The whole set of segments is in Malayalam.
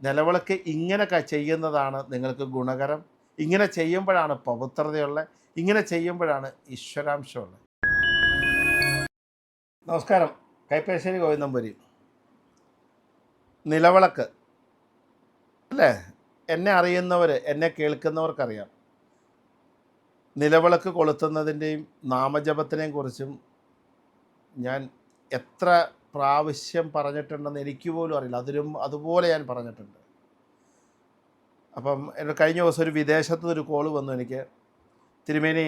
നിലവിളക്ക് ഇങ്ങനെ ചെയ്യുന്നതാണ് നിങ്ങൾക്ക് ഗുണകരം. ഇങ്ങനെ ചെയ്യുമ്പോഴാണ് പവിത്രതയുള്ളത്, ഇങ്ങനെ ചെയ്യുമ്പോഴാണ് ഈശ്വരാംശമുള്ളത്. നമസ്കാരം, കൈപ്പേശ്ശേരി ഗോവിന്ദമ്പുരി. നിലവിളക്ക് അല്ലേ, എന്നെ അറിയുന്നവർ, എന്നെ കേൾക്കുന്നവർക്കറിയാം. നിലവിളക്ക് കൊളുത്തുന്നതിൻ്റെയും നാമജപത്തിനെയും കുറിച്ചും ഞാൻ എത്ര പ്രാവശ്യം പറഞ്ഞിട്ടുണ്ടെന്ന് എനിക്ക് പോലും അറിയില്ല. അതുപോലെ ഞാൻ പറഞ്ഞിട്ടുണ്ട്. അപ്പം കഴിഞ്ഞ ദിവസം ഒരു വിദേശത്തു നിന്നൊരു കോള് വന്നു എനിക്ക്. തിരുമേനി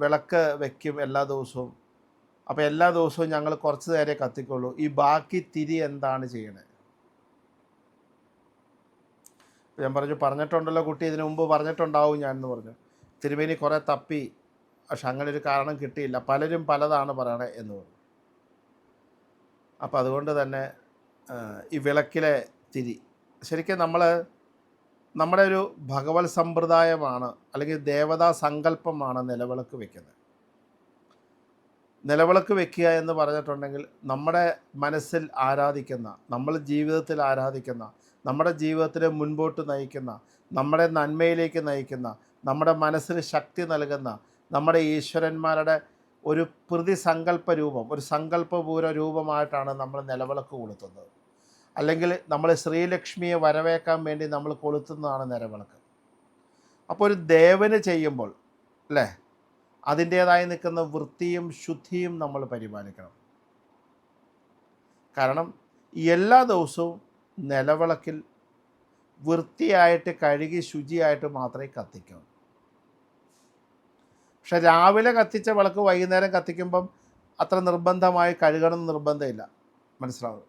വിളക്ക് വയ്ക്കും എല്ലാ ദിവസവും, അപ്പോൾ എല്ലാ ദിവസവും ഞങ്ങൾ കുറച്ച് നേരെ കത്തിക്കുള്ളൂ, ഈ ബാക്കി തിരി എന്താണ് ചെയ്യണേ? ഞാൻ പറഞ്ഞിട്ടുണ്ടല്ലോ കുട്ടി, ഇതിനു മുമ്പ് പറഞ്ഞിട്ടുണ്ടാവും ഞാൻ എന്ന് പറഞ്ഞു. തിരുമേനി കുറേ തപ്പി, പക്ഷെ അങ്ങനെ ഒരു കാരണം കിട്ടിയില്ല, പലരും പലതാണ് പറയണേ എന്ന് പറഞ്ഞു. അപ്പോൾ അതുകൊണ്ട് തന്നെ ഈ വിളക്കിലെ തിരി ശരിക്കും നമ്മുടെ ഒരു ഭഗവത് സമ്പ്രദായമാണ്, അല്ലെങ്കിൽ ദേവതാ സങ്കല്പമാണ് നിലവിളക്ക് വയ്ക്കുന്നത്. നിലവിളക്ക് വയ്ക്കുക എന്ന് പറഞ്ഞിട്ടുണ്ടെങ്കിൽ നമ്മുടെ മനസ്സിൽ ആരാധിക്കുന്ന, നമ്മൾ ജീവിതത്തിൽ ആരാധിക്കുന്ന, നമ്മുടെ ജീവിതത്തിനെ മുൻപോട്ട് നയിക്കുന്ന, നമ്മുടെ നന്മയിലേക്ക് നയിക്കുന്ന, നമ്മുടെ മനസ്സിന് ശക്തി നൽകുന്ന നമ്മുടെ ഈശ്വരന്മാരുടെ ഒരു പ്രതിസങ്കല്പ രൂപം, ഒരു സങ്കല്പപൂര രൂപമായിട്ടാണ് നമ്മൾ നിലവിളക്ക് കൊളുത്തുന്നത്. അല്ലെങ്കിൽ നമ്മൾ ശ്രീലക്ഷ്മിയെ വരവേക്കാൻ വേണ്ടി നമ്മൾ കൊളുത്തുന്നതാണ് നിലവിളക്ക്. അപ്പോൾ ഒരു ദേവന് ചെയ്യുമ്പോൾ അല്ലേ, അതിൻ്റേതായി നിൽക്കുന്ന വൃത്തിയും ശുദ്ധിയും നമ്മൾ പരിപാലിക്കണം. കാരണം എല്ലാ ദിവസവും നിലവിളക്കിൽ വൃത്തിയായിട്ട് കഴുകി ശുചിയായിട്ട് മാത്രമേ കത്തിക്കൂ. പക്ഷെ രാവിലെ കത്തിച്ച വിളക്ക് വൈകുന്നേരം കത്തിക്കുമ്പം അത്ര നിർബന്ധമായി കഴുകണം നിർബന്ധമില്ല, മനസ്സിലാവും.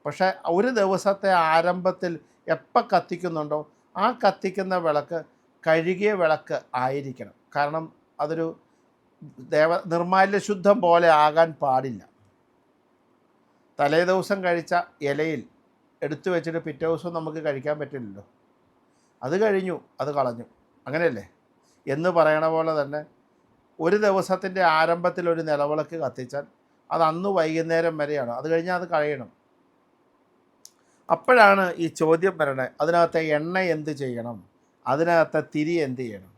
പക്ഷേ ഒരു ദിവസത്തെ ആരംഭത്തിൽ എപ്പോൾ കത്തിക്കുന്നുണ്ടോ ആ കത്തിക്കുന്ന വിളക്ക് കഴുകിയ വിളക്ക് ആയിരിക്കണം. കാരണം അതൊരു നിർമാല്യ ശുദ്ധം പോലെ ആകാൻ പാടില്ല. തലേ ദിവസം കഴിച്ച ഇലയിൽ എടുത്തു വെച്ചിട്ട് പിറ്റേ ദിവസം നമുക്ക് കഴിക്കാൻ പറ്റില്ലല്ലോ. അത് കഴിഞ്ഞു, അത് കളഞ്ഞു, അങ്ങനെയല്ലേ എന്ന് പറയണ പോലെ തന്നെ ഒരു ദിവസത്തിൻ്റെ ആരംഭത്തിൽ ഒരു നിലവിളക്ക് കത്തിച്ചാൽ അത് അന്ന് വൈകുന്നേരം വരെയാണ്, അത് കഴിഞ്ഞാൽ അത് കളയണം. അപ്പോഴാണ് ഈ ചോദ്യം വരണേ, അതിനകത്തെ എണ്ണ എന്ത് ചെയ്യണം, അതിനകത്തെ തിരി എന്ത് ചെയ്യണം?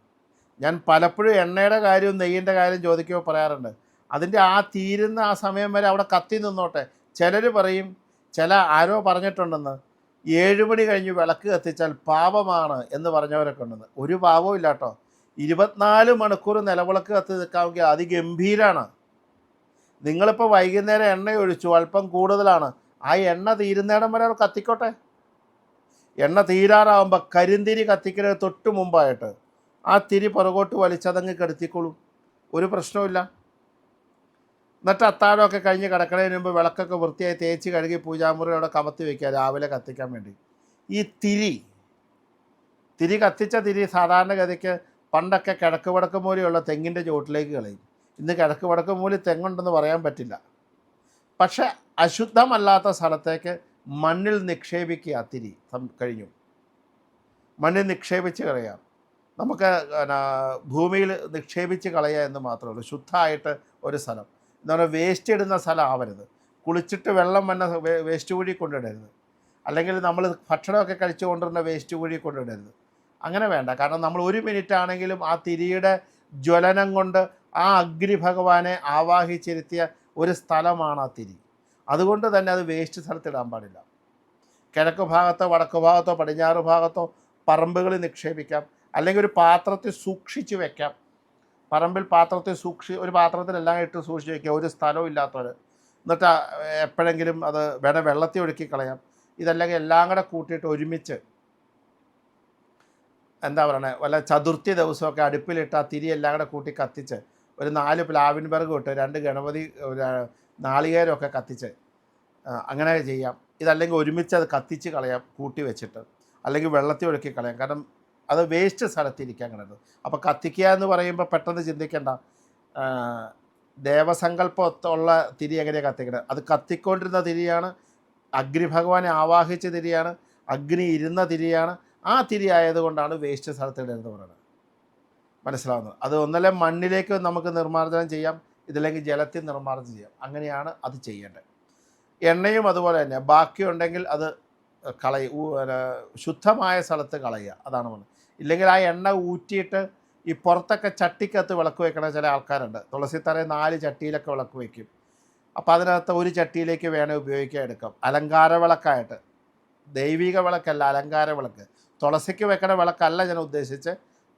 ഞാൻ പലപ്പോഴും എണ്ണയുടെ കാര്യവും നെയ്യിൻ്റെ കാര്യം ചോദിക്കുമ്പോൾ പറയാറുണ്ട്, അതിൻ്റെ ആ തീരുന്ന ആ സമയം വരെ അവിടെ കത്തി നിന്നോട്ടെ. ചിലർ പറയും, ആരോ പറഞ്ഞിട്ടുണ്ടെന്ന് 7 മണി കഴിഞ്ഞ് വിളക്ക് കത്തിച്ചാൽ പാപമാണ് എന്ന് പറഞ്ഞവരൊക്കെ ഉണ്ടെന്ന്. ഒരു പാപവും ഇല്ല കേട്ടോ. 24 മണിക്കൂർ നിലവിളക്ക് കത്തി നിൽക്കാമെങ്കിൽ അതിഗംഭീരമാണ്. നിങ്ങളിപ്പോൾ വൈകുന്നേരം എണ്ണ ഒഴിച്ചു, അല്പം കൂടുതലാണ്, ആ എണ്ണ തീരുന്നിടം വരെ അവർ കത്തിക്കോട്ടെ. എണ്ണ തീരാറാകുമ്പോൾ കരിന്തിരി കത്തിക്കുന്നത് തൊട്ട് മുമ്പായിട്ട് ആ തിരി പുറകോട്ട് വലിച്ചതങ്ങ് കെടുത്തിക്കോളും, ഒരു പ്രശ്നവുമില്ല. എന്നിട്ട് അത്താഴമൊക്കെ കഴിഞ്ഞ് കിടക്കണതിന് മുമ്പ് വിളക്കൊക്കെ വൃത്തിയായി തേച്ച് കഴുകി പൂജാമുറിയോടെ കമത്തി വയ്ക്കുക രാവിലെ കത്തിക്കാൻ വേണ്ടി. ഈ തിരി കത്തിച്ച തിരി സാധാരണഗതിക്ക് പണ്ടൊക്കെ കിഴക്ക് വടക്ക് മൂലയുള്ള തെങ്ങിൻ്റെ ചുവട്ടിലേക്ക് കളയും. ഇന്ന് കിഴക്ക് വടക്ക് മൂലി തെങ്ങുണ്ടെന്ന് പറയാൻ പറ്റില്ല. പക്ഷെ അശുദ്ധമല്ലാത്ത സ്ഥലത്തേക്ക് മണ്ണിൽ നിക്ഷേപിക്കുക. തിരി കഴിഞ്ഞു, മണ്ണിൽ നിക്ഷേപിച്ച് കളയാം. നമുക്ക് ഭൂമിയിൽ നിക്ഷേപിച്ച് കളയുക എന്ന് മാത്രമേ ഉള്ളൂ. ശുദ്ധമായിട്ട് ഒരു സ്ഥലം എന്ന് പറഞ്ഞാൽ വേസ്റ്റ് ഇടുന്ന സ്ഥലം ആവരുത്. കുളിച്ചിട്ട് വെള്ളം വന്ന വേസ്റ്റ് കുഴി കൊണ്ടിടരുത്. അല്ലെങ്കിൽ നമ്മൾ ഭക്ഷണമൊക്കെ കഴിച്ചു കൊണ്ടിരുന്ന വേസ്റ്റ് കുഴി കൊണ്ടിടരുത്. അങ്ങനെ വേണ്ട. കാരണം നമ്മൾ 1 മിനിറ്റ് ആണെങ്കിലും ആ തിരിയുടെ ജ്വലനം കൊണ്ട് ആ അഗ്നി ഭഗവാനെ ആവാഹിച്ചിരുത്തിയ ഒരു സ്ഥലമാണ് ആ തിരി. അതുകൊണ്ട് തന്നെ അത് വേസ്റ്റ് സ്ഥലത്തിടാൻ പാടില്ല. കിഴക്ക് ഭാഗത്തോ വടക്ക് ഭാഗത്തോ പടിഞ്ഞാറ് ഭാഗത്തോ പറമ്പുകളിൽ നിക്ഷേപിക്കാം. അല്ലെങ്കിൽ ഒരു പാത്രത്തിൽ സൂക്ഷിച്ച് വെക്കാം. പറമ്പിൽ പാത്രത്തിൽ ഒരു പാത്രത്തിലെല്ലാം ഇട്ട് സൂക്ഷിച്ച് വയ്ക്കുക, ഒരു സ്ഥലവും ഇല്ലാത്തവർ. എന്നിട്ട് എപ്പോഴെങ്കിലും അത് വെള്ളത്തിൽ ഒഴുക്കി കളയാം. ഇതല്ലെങ്കിൽ എല്ലാം കൂടെ കൂട്ടിയിട്ട് ഒരുമിച്ച് എന്താ പറയണേ, വല്ല ചതുർത്ഥി ദിവസമൊക്കെ അടുപ്പിലിട്ട് ആ തിരി എല്ലാം കൂടെ കൂട്ടി കത്തിച്ച് ഒരു 4 പ്ലാവിൻ വിറക് ഇട്ട് 2 ഗണപതി നാളികേരമൊക്കെ കത്തിച്ച് അങ്ങനെ ചെയ്യാം. ഇതല്ലെങ്കിൽ ഒരുമിച്ച് അത് കത്തിച്ച് കളയാം കൂട്ടി വെച്ചിട്ട്, അല്ലെങ്കിൽ വെള്ളത്തിൽ ഒഴുക്കി കളയാം. കാരണം അത് വേസ്റ്റ് സ്ഥലത്തിരിക്കാൻ കിടക്കുന്നത്. അപ്പോൾ കത്തിക്കുക എന്ന് പറയുമ്പോൾ പെട്ടെന്ന് ചിന്തിക്കേണ്ട, ദേവസങ്കല്പത്തുള്ള തിരി എങ്ങനെയാണ് കത്തിക്കുന്നത്? അത് കത്തിക്കൊണ്ടിരുന്ന തിരിയാണ്, അഗ്നി ഭഗവാനെ ആവാഹിച്ച തിരിയാണ്, അഗ്നി ഇരുന്ന തിരിയാണ്. ആ തിരി ആയതുകൊണ്ടാണ് വേസ്റ്റ് സ്ഥലത്തിടരുതെന്ന് പറയുന്നത്. മനസ്സിലാവുന്നത്? അത് ഒന്നല്ലേ മണ്ണിലേക്ക് നമുക്ക് നിർമ്മാർജ്ജനം ചെയ്യാം, ഇതില്ലെങ്കിൽ ജലത്തിൽ നിർമ്മാർജ്ജനം ചെയ്യാം. അങ്ങനെയാണ് അത് ചെയ്യേണ്ടത്. എണ്ണയും അതുപോലെ തന്നെ ബാക്കിയുണ്ടെങ്കിൽ അത് പിന്നെ ശുദ്ധമായ സ്ഥലത്ത് കളയുക, അതാണ് പറഞ്ഞത്. ഇല്ലെങ്കിൽ ആ എണ്ണ ഊറ്റിയിട്ട് ഈ പുറത്തൊക്കെ ചട്ടിക്കകത്ത് വിളക്ക് വയ്ക്കണ ചില ആൾക്കാരുണ്ട്. തുളസിത്തറ 4 ചട്ടിയിലൊക്കെ വിളക്ക് വയ്ക്കും. അപ്പോൾ അതിനകത്ത് ഒരു ചട്ടിയിലേക്ക് വേണേൽ ഉപയോഗിക്കാൻ എടുക്കാം, അലങ്കാര വിളക്കായിട്ട്. ദൈവിക വിളക്കല്ല, അലങ്കാര വിളക്ക്. തുളസിക്ക് വെക്കണ വിളക്കല്ല ഞാൻ ഉദ്ദേശിച്ച്,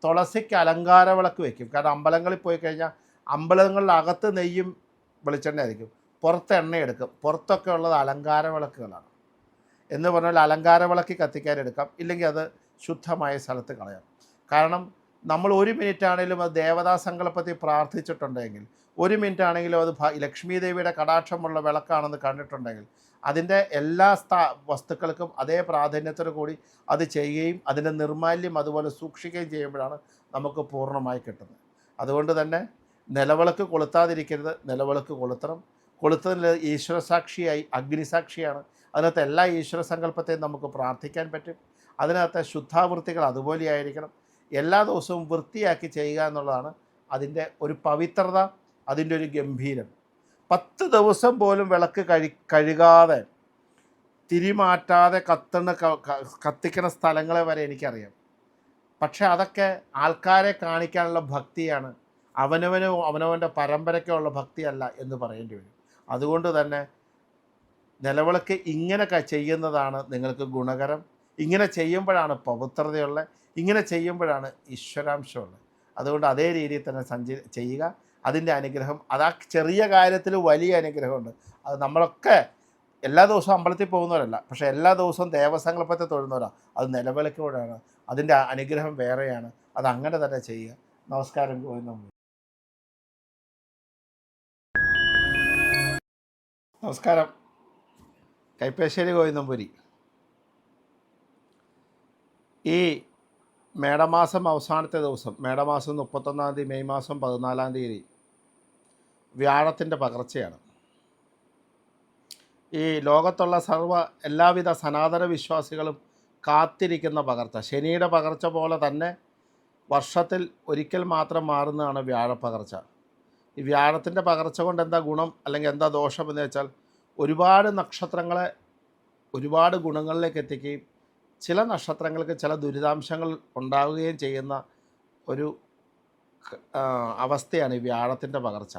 തുളസിക്ക് അലങ്കാര വിളക്ക് വയ്ക്കും. കാരണം അമ്പലങ്ങളിൽ പോയി കഴിഞ്ഞാൽ അമ്പലങ്ങളിലകത്ത് നെയ്യും വെളിച്ചെണ്ണ ആയിരിക്കും, പുറത്ത് എണ്ണയെടുക്കും. പുറത്തൊക്കെ ഉള്ളത് അലങ്കാര വിളക്കുകളാണ്. എന്ന് പറഞ്ഞാൽ അലങ്കാര വിളക്ക് കത്തിക്കാൻ എടുക്കാം, ഇല്ലെങ്കിൽ അത് ശുദ്ധമായ സ്ഥലത്ത് കളയാം. കാരണം നമ്മൾ 1 മിനിറ്റ് ആണെങ്കിലും അത് ദേവതാ സങ്കല്പത്തിൽ പ്രാർത്ഥിച്ചിട്ടുണ്ടെങ്കിൽ, 1 മിനിറ്റ് ആണെങ്കിലും അത് ലക്ഷ്മി ദേവിയുടെ കടാക്ഷമുള്ള വിളക്കാണെന്ന് കണ്ടിട്ടുണ്ടെങ്കിൽ, അതിൻ്റെ എല്ലാ വസ്തുക്കൾക്കും അതേ പ്രാധാന്യത്തോടു കൂടി അത് ചെയ്യുകയും അതിൻ്റെ നിർമാല്യം അതുപോലെ സൂക്ഷിക്കുകയും ചെയ്യുമ്പോഴാണ് നമുക്ക് പൂർണ്ണമായി കിട്ടുന്നത്. അതുകൊണ്ട് തന്നെ നിലവിളക്ക് കൊളുത്താതിരിക്കരുത്, നിലവിളക്ക് കൊളുത്തണം. കൊളുത്തതിൽ ഈശ്വരസാക്ഷിയായി അഗ്നിസാക്ഷിയാണ്. അതിനകത്ത് എല്ലാ ഈശ്വര സങ്കല്പത്തെയും നമുക്ക് പ്രാർത്ഥിക്കാൻ പറ്റും. അതിനകത്തെ ശുദ്ധാവൃത്തികൾ അതുപോലെയായിരിക്കണം. എല്ലാ ദിവസവും വൃത്തിയാക്കി ചെയ്യുക എന്നുള്ളതാണ് അതിൻ്റെ ഒരു പവിത്രത, അതിൻ്റെ ഒരു ഗംഭീരം. 10 ദിവസം പോലും വിളക്ക് കഴുകാതെ തിരിമാറ്റാതെ കത്തിക്കണ സ്ഥലങ്ങളെ വരെ എനിക്കറിയാം. പക്ഷേ അതൊക്കെ ആൾക്കാരെ കാണിക്കാനുള്ള ഭക്തിയാണ്, അവനവൻ്റെ പരമ്പരയ്ക്കുള്ള ഭക്തിയല്ല എന്ന് പറയേണ്ടി വരും. അതുകൊണ്ട് തന്നെ നിലവിളക്ക് ഇങ്ങനെ ചെയ്യുന്നതാണ് നിങ്ങൾക്ക് ഗുണകരം. ഇങ്ങനെ ചെയ്യുമ്പോഴാണ് പവിത്രതയുള്ളത്, ഇങ്ങനെ ചെയ്യുമ്പോഴാണ് ഈശ്വരാംശമുള്ളത്. അതുകൊണ്ട് അതേ രീതിയിൽ തന്നെ ചെയ്യുക. അതിൻ്റെ അനുഗ്രഹം, അതാ ചെറിയ കാര്യത്തിൽ വലിയ അനുഗ്രഹമുണ്ട്. അത് നമ്മളൊക്കെ എല്ലാ ദിവസവും അമ്പലത്തിൽ പോകുന്നവരല്ല, പക്ഷേ എല്ലാ ദിവസവും ദേവസങ്കല്പത്തെ തൊഴുന്നവരാണ്. അത് നിലവിളക്കോടാണ്, അതിൻ്റെ അനുഗ്രഹം വേറെയാണ്. അത് അങ്ങനെ തന്നെ ചെയ്യുക. നമസ്കാരം. നമസ്കാരം. കൈപ്പശ്ശേരി ഗോവിന്ദമ്പുരി. ഈ മേടമാസം അവസാനത്തെ ദിവസം, മേടമാസം 31-ാം തീയതി, മെയ് മാസം 14-ാം തീയതി വ്യാഴത്തിൻ്റെ പകർച്ചയാണ്. ഈ ലോകത്തുള്ള എല്ലാവിധ സനാതന വിശ്വാസികളും കാത്തിരിക്കുന്ന പകർച്ച, ശനിയുടെ പകർച്ച പോലെ തന്നെ വർഷത്തിൽ ഒരിക്കൽ മാത്രം മാറുന്നതാണ് വ്യാഴപ്പകർച്ച. ഈ വ്യാഴത്തിൻ്റെ പകർച്ച കൊണ്ട് എന്താ ഗുണം അല്ലെങ്കിൽ എന്താ ദോഷം എന്ന് വെച്ചാൽ, ഒരുപാട് നക്ഷത്രങ്ങളെ ഒരുപാട് ഗുണങ്ങളിലേക്ക് എത്തിക്കുകയും ചില നക്ഷത്രങ്ങൾക്ക് ചില ദുരിതാംശങ്ങൾ ഉണ്ടാവുകയും ചെയ്യുന്ന ഒരു അവസ്ഥയാണ് ഈ വ്യാഴത്തിൻ്റെ പകർച്ച.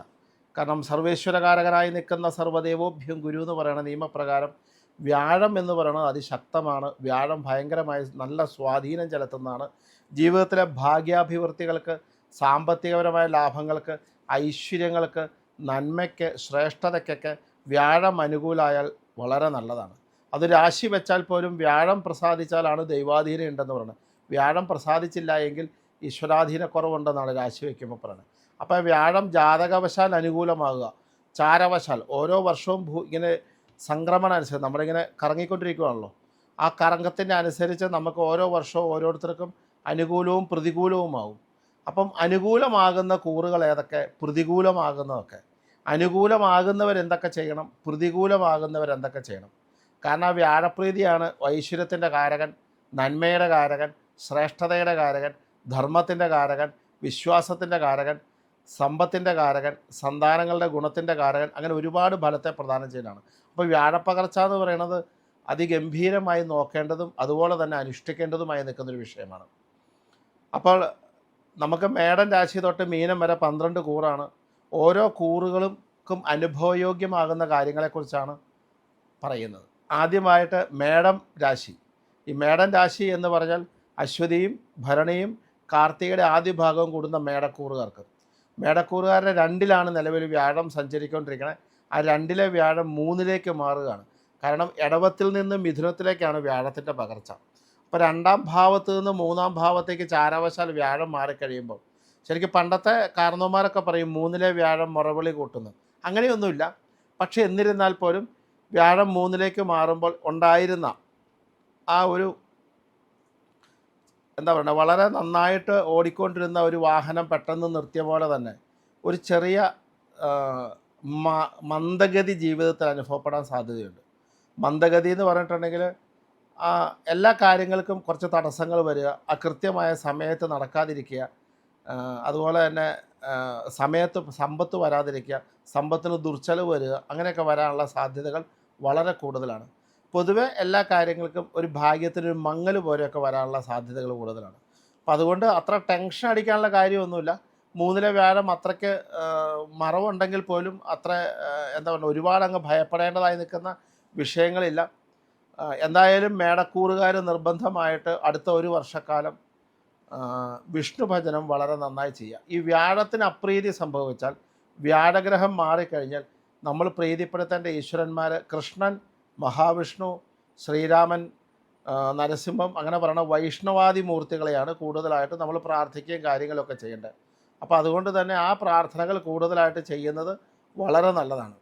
കാരണം സർവേശ്വരകാരകനായി നിൽക്കുന്ന സർവ്വദേവോഭ്യം ഗുരു എന്ന് പറയുന്ന നിയമപ്രകാരം വ്യാഴം എന്ന് പറയുന്നത് അതിശക്തമാണ്. വ്യാഴം ഭയങ്കരമായി നല്ല സ്വാധീനം ചെലുത്തുന്നതാണ്. ജീവിതത്തിലെ ഭാഗ്യാഭിവൃദ്ധികൾക്ക്, സാമ്പത്തികപരമായ ലാഭങ്ങൾക്ക്, ഐശ്വര്യങ്ങൾക്ക്, നന്മയ്ക്ക്, ശ്രേഷ്ഠതയ്ക്കൊക്കെ വ്യാഴം അനുകൂലമായാൽ വളരെ നല്ലതാണ്. അത് രാശി വെച്ചാൽ പോലും വ്യാഴം പ്രസാദിച്ചാലാണ് ദൈവാധീനം ഉണ്ടെന്ന് പറയുന്നത്. വ്യാഴം പ്രസാദിച്ചില്ല എങ്കിൽ ഈശ്വരാധീനക്കുറവുണ്ടെന്നാണ് രാശി വയ്ക്കുമ്പോൾ പറയുന്നത്. അപ്പോൾ വ്യാഴം ജാതകവശാൽ അനുകൂലമാകുക, ചാരവശാൽ ഓരോ വർഷവും ഇങ്ങനെ സംക്രമണം അനുസരിച്ച് നമ്മളിങ്ങനെ കറങ്ങിക്കൊണ്ടിരിക്കുകയാണല്ലോ. ആ കറങ്ങത്തിൻ്റെ അനുസരിച്ച് നമുക്ക് ഓരോ വർഷവും ഓരോരുത്തർക്കും അനുകൂലവും പ്രതികൂലവുമാകും. അപ്പം അനുകൂലമാകുന്ന കൂറുകൾ ഏതൊക്കെ, പ്രതികൂലമാകുന്നതൊക്കെ. അനുകൂലമാകുന്നവരെന്തൊക്കെ ചെയ്യണം, പ്രതികൂലമാകുന്നവരെന്തൊക്കെ ചെയ്യണം. കാരണം വ്യാഴപ്രീതിയാണ് ഐശ്വര്യത്തിൻ്റെ കാരകൻ, നന്മയുടെ കാരകൻ, ശ്രേഷ്ഠതയുടെ കാരകൻ, ധർമ്മത്തിൻ്റെ കാരകൻ, വിശ്വാസത്തിൻ്റെ കാരകൻ, സമ്പത്തിൻ്റെ കാരകൻ, സന്താനങ്ങളുടെ ഗുണത്തിൻ്റെ കാരകൻ, അങ്ങനെ ഒരുപാട് ഫലത്തെ പ്രദാനം ചെയ്യുന്നതാണ്. അപ്പോൾ വ്യാഴപ്പകർച്ച എന്ന് പറയുന്നത് അതിഗംഭീരമായി നോക്കേണ്ടതും അതുപോലെ തന്നെ അനുഷ്ഠിക്കേണ്ടതുമായി നിൽക്കുന്നൊരു വിഷയമാണ്. അപ്പോൾ നമുക്ക് മേടൻ രാശി തൊട്ട് മീനം വരെ 12 കൂറാണ്. ഓരോ കൂറുകൾക്കും അനുഭവയോഗ്യമാകുന്ന കാര്യങ്ങളെക്കുറിച്ചാണ് പറയുന്നത്. ആദ്യമായിട്ട് മേടം രാശി. ഈ മേടൻ രാശി എന്ന് പറഞ്ഞാൽ അശ്വതിയും ഭരണിയും കാർത്തികയുടെ ആദ്യ ഭാഗവും കൂടുന്ന മേടക്കൂറുകാർക്ക്. മേടക്കൂറുകാരുടെ 2-ലാണ് നിലവിൽ വ്യാഴം സഞ്ചരിക്കൊണ്ടിരിക്കുന്നത്. ആ 2-ലെ വ്യാഴം 3-ലേക്ക് മാറുകയാണ്. കാരണം ഇടവത്തിൽ നിന്ന് മിഥുനത്തിലേക്കാണ് വ്യാഴത്തിൻ്റെ പകർച്ച. അപ്പോൾ 2-ാം ഭാവത്ത് നിന്ന് 3-ാം ഭാവത്തേക്ക് ചാരവശാൽ വ്യാഴം മാറിക്കഴിയുമ്പോൾ, ശരിക്കും പണ്ടത്തെ കാരണവന്മാരൊക്കെ പറയും 3-ലെ വ്യാഴം മുറവിളി കൂട്ടുന്നു. അങ്ങനെയൊന്നുമില്ല. പക്ഷേ എന്നിരുന്നാൽ പോലും വ്യാഴം 3-ലേക്ക് മാറുമ്പോൾ ഉണ്ടായിരുന്ന ആ ഒരു എന്താ പറയുക, വളരെ നന്നായിട്ട് ഓടിക്കൊണ്ടിരുന്ന ഒരു വാഹനം പെട്ടെന്ന് നിർത്തിയ പോലെ തന്നെ ഒരു ചെറിയ മന്ദഗതി ജീവിതത്തിൽ അനുഭവപ്പെടാൻ സാധ്യതയുണ്ട്. മന്ദഗതി എന്ന് പറഞ്ഞിട്ടുണ്ടെങ്കിൽ എല്ലാ കാര്യങ്ങൾക്കും കുറച്ച് തടസ്സങ്ങൾ വരിക, കൃത്യമായ സമയത്ത് നടക്കാതിരിക്കുക, അതുപോലെ തന്നെ സമ്പത്ത് വരാതിരിക്കുക, സമ്പത്തിന് ദുർച്ചലവ് വരിക, അങ്ങനെയൊക്കെ വരാനുള്ള സാധ്യതകൾ വളരെ കൂടുതലാണ്. പൊതുവെ എല്ലാ കാര്യങ്ങൾക്കും ഒരു ഭാഗ്യത്തിനൊരു മങ്ങൽ പോലെയൊക്കെ വരാനുള്ള സാധ്യതകൾ കൂടുതലാണ്. അപ്പം അതുകൊണ്ട് അത്ര ടെൻഷൻ അടിക്കാനുള്ള കാര്യമൊന്നുമില്ല. 3-ലെ വ്യാഴം അത്രയ്ക്ക് മറവുണ്ടെങ്കിൽ പോലും അത്ര എന്താ പറയുക, ഒരുപാട് അങ്ങ് ഭയപ്പെടേണ്ടതായി നിൽക്കുന്ന വിഷയങ്ങളില്ല. എന്തായാലും മേടക്കൂറുകാർ നിർബന്ധമായിട്ട് അടുത്ത ഒരു വർഷക്കാലം വിഷ്ണു ഭജനം വളരെ നന്നായി ചെയ്യുക. ഈ വ്യാഴത്തിന് അപ്രീതി സംഭവിച്ചാൽ, വ്യാഴഗ്രഹം മാറിക്കഴിഞ്ഞാൽ നമ്മൾ പ്രീതിപ്പെടുത്തേണ്ട ഈശ്വരന്മാർ കൃഷ്ണൻ, മഹാവിഷ്ണു, ശ്രീരാമൻ, നരസിംഹം, അങ്ങനെ പറയുന്ന വൈഷ്ണവാദി മൂർത്തികളെയാണ് കൂടുതലായിട്ട് നമ്മൾ പ്രാർത്ഥിക്കുകയും കാര്യങ്ങളൊക്കെ ചെയ്യേണ്ടത്. അപ്പോൾ അതുകൊണ്ട് തന്നെ ആ പ്രാർത്ഥനകൾ കൂടുതലായിട്ട് ചെയ്യുന്നത് വളരെ നല്ലതാണ്.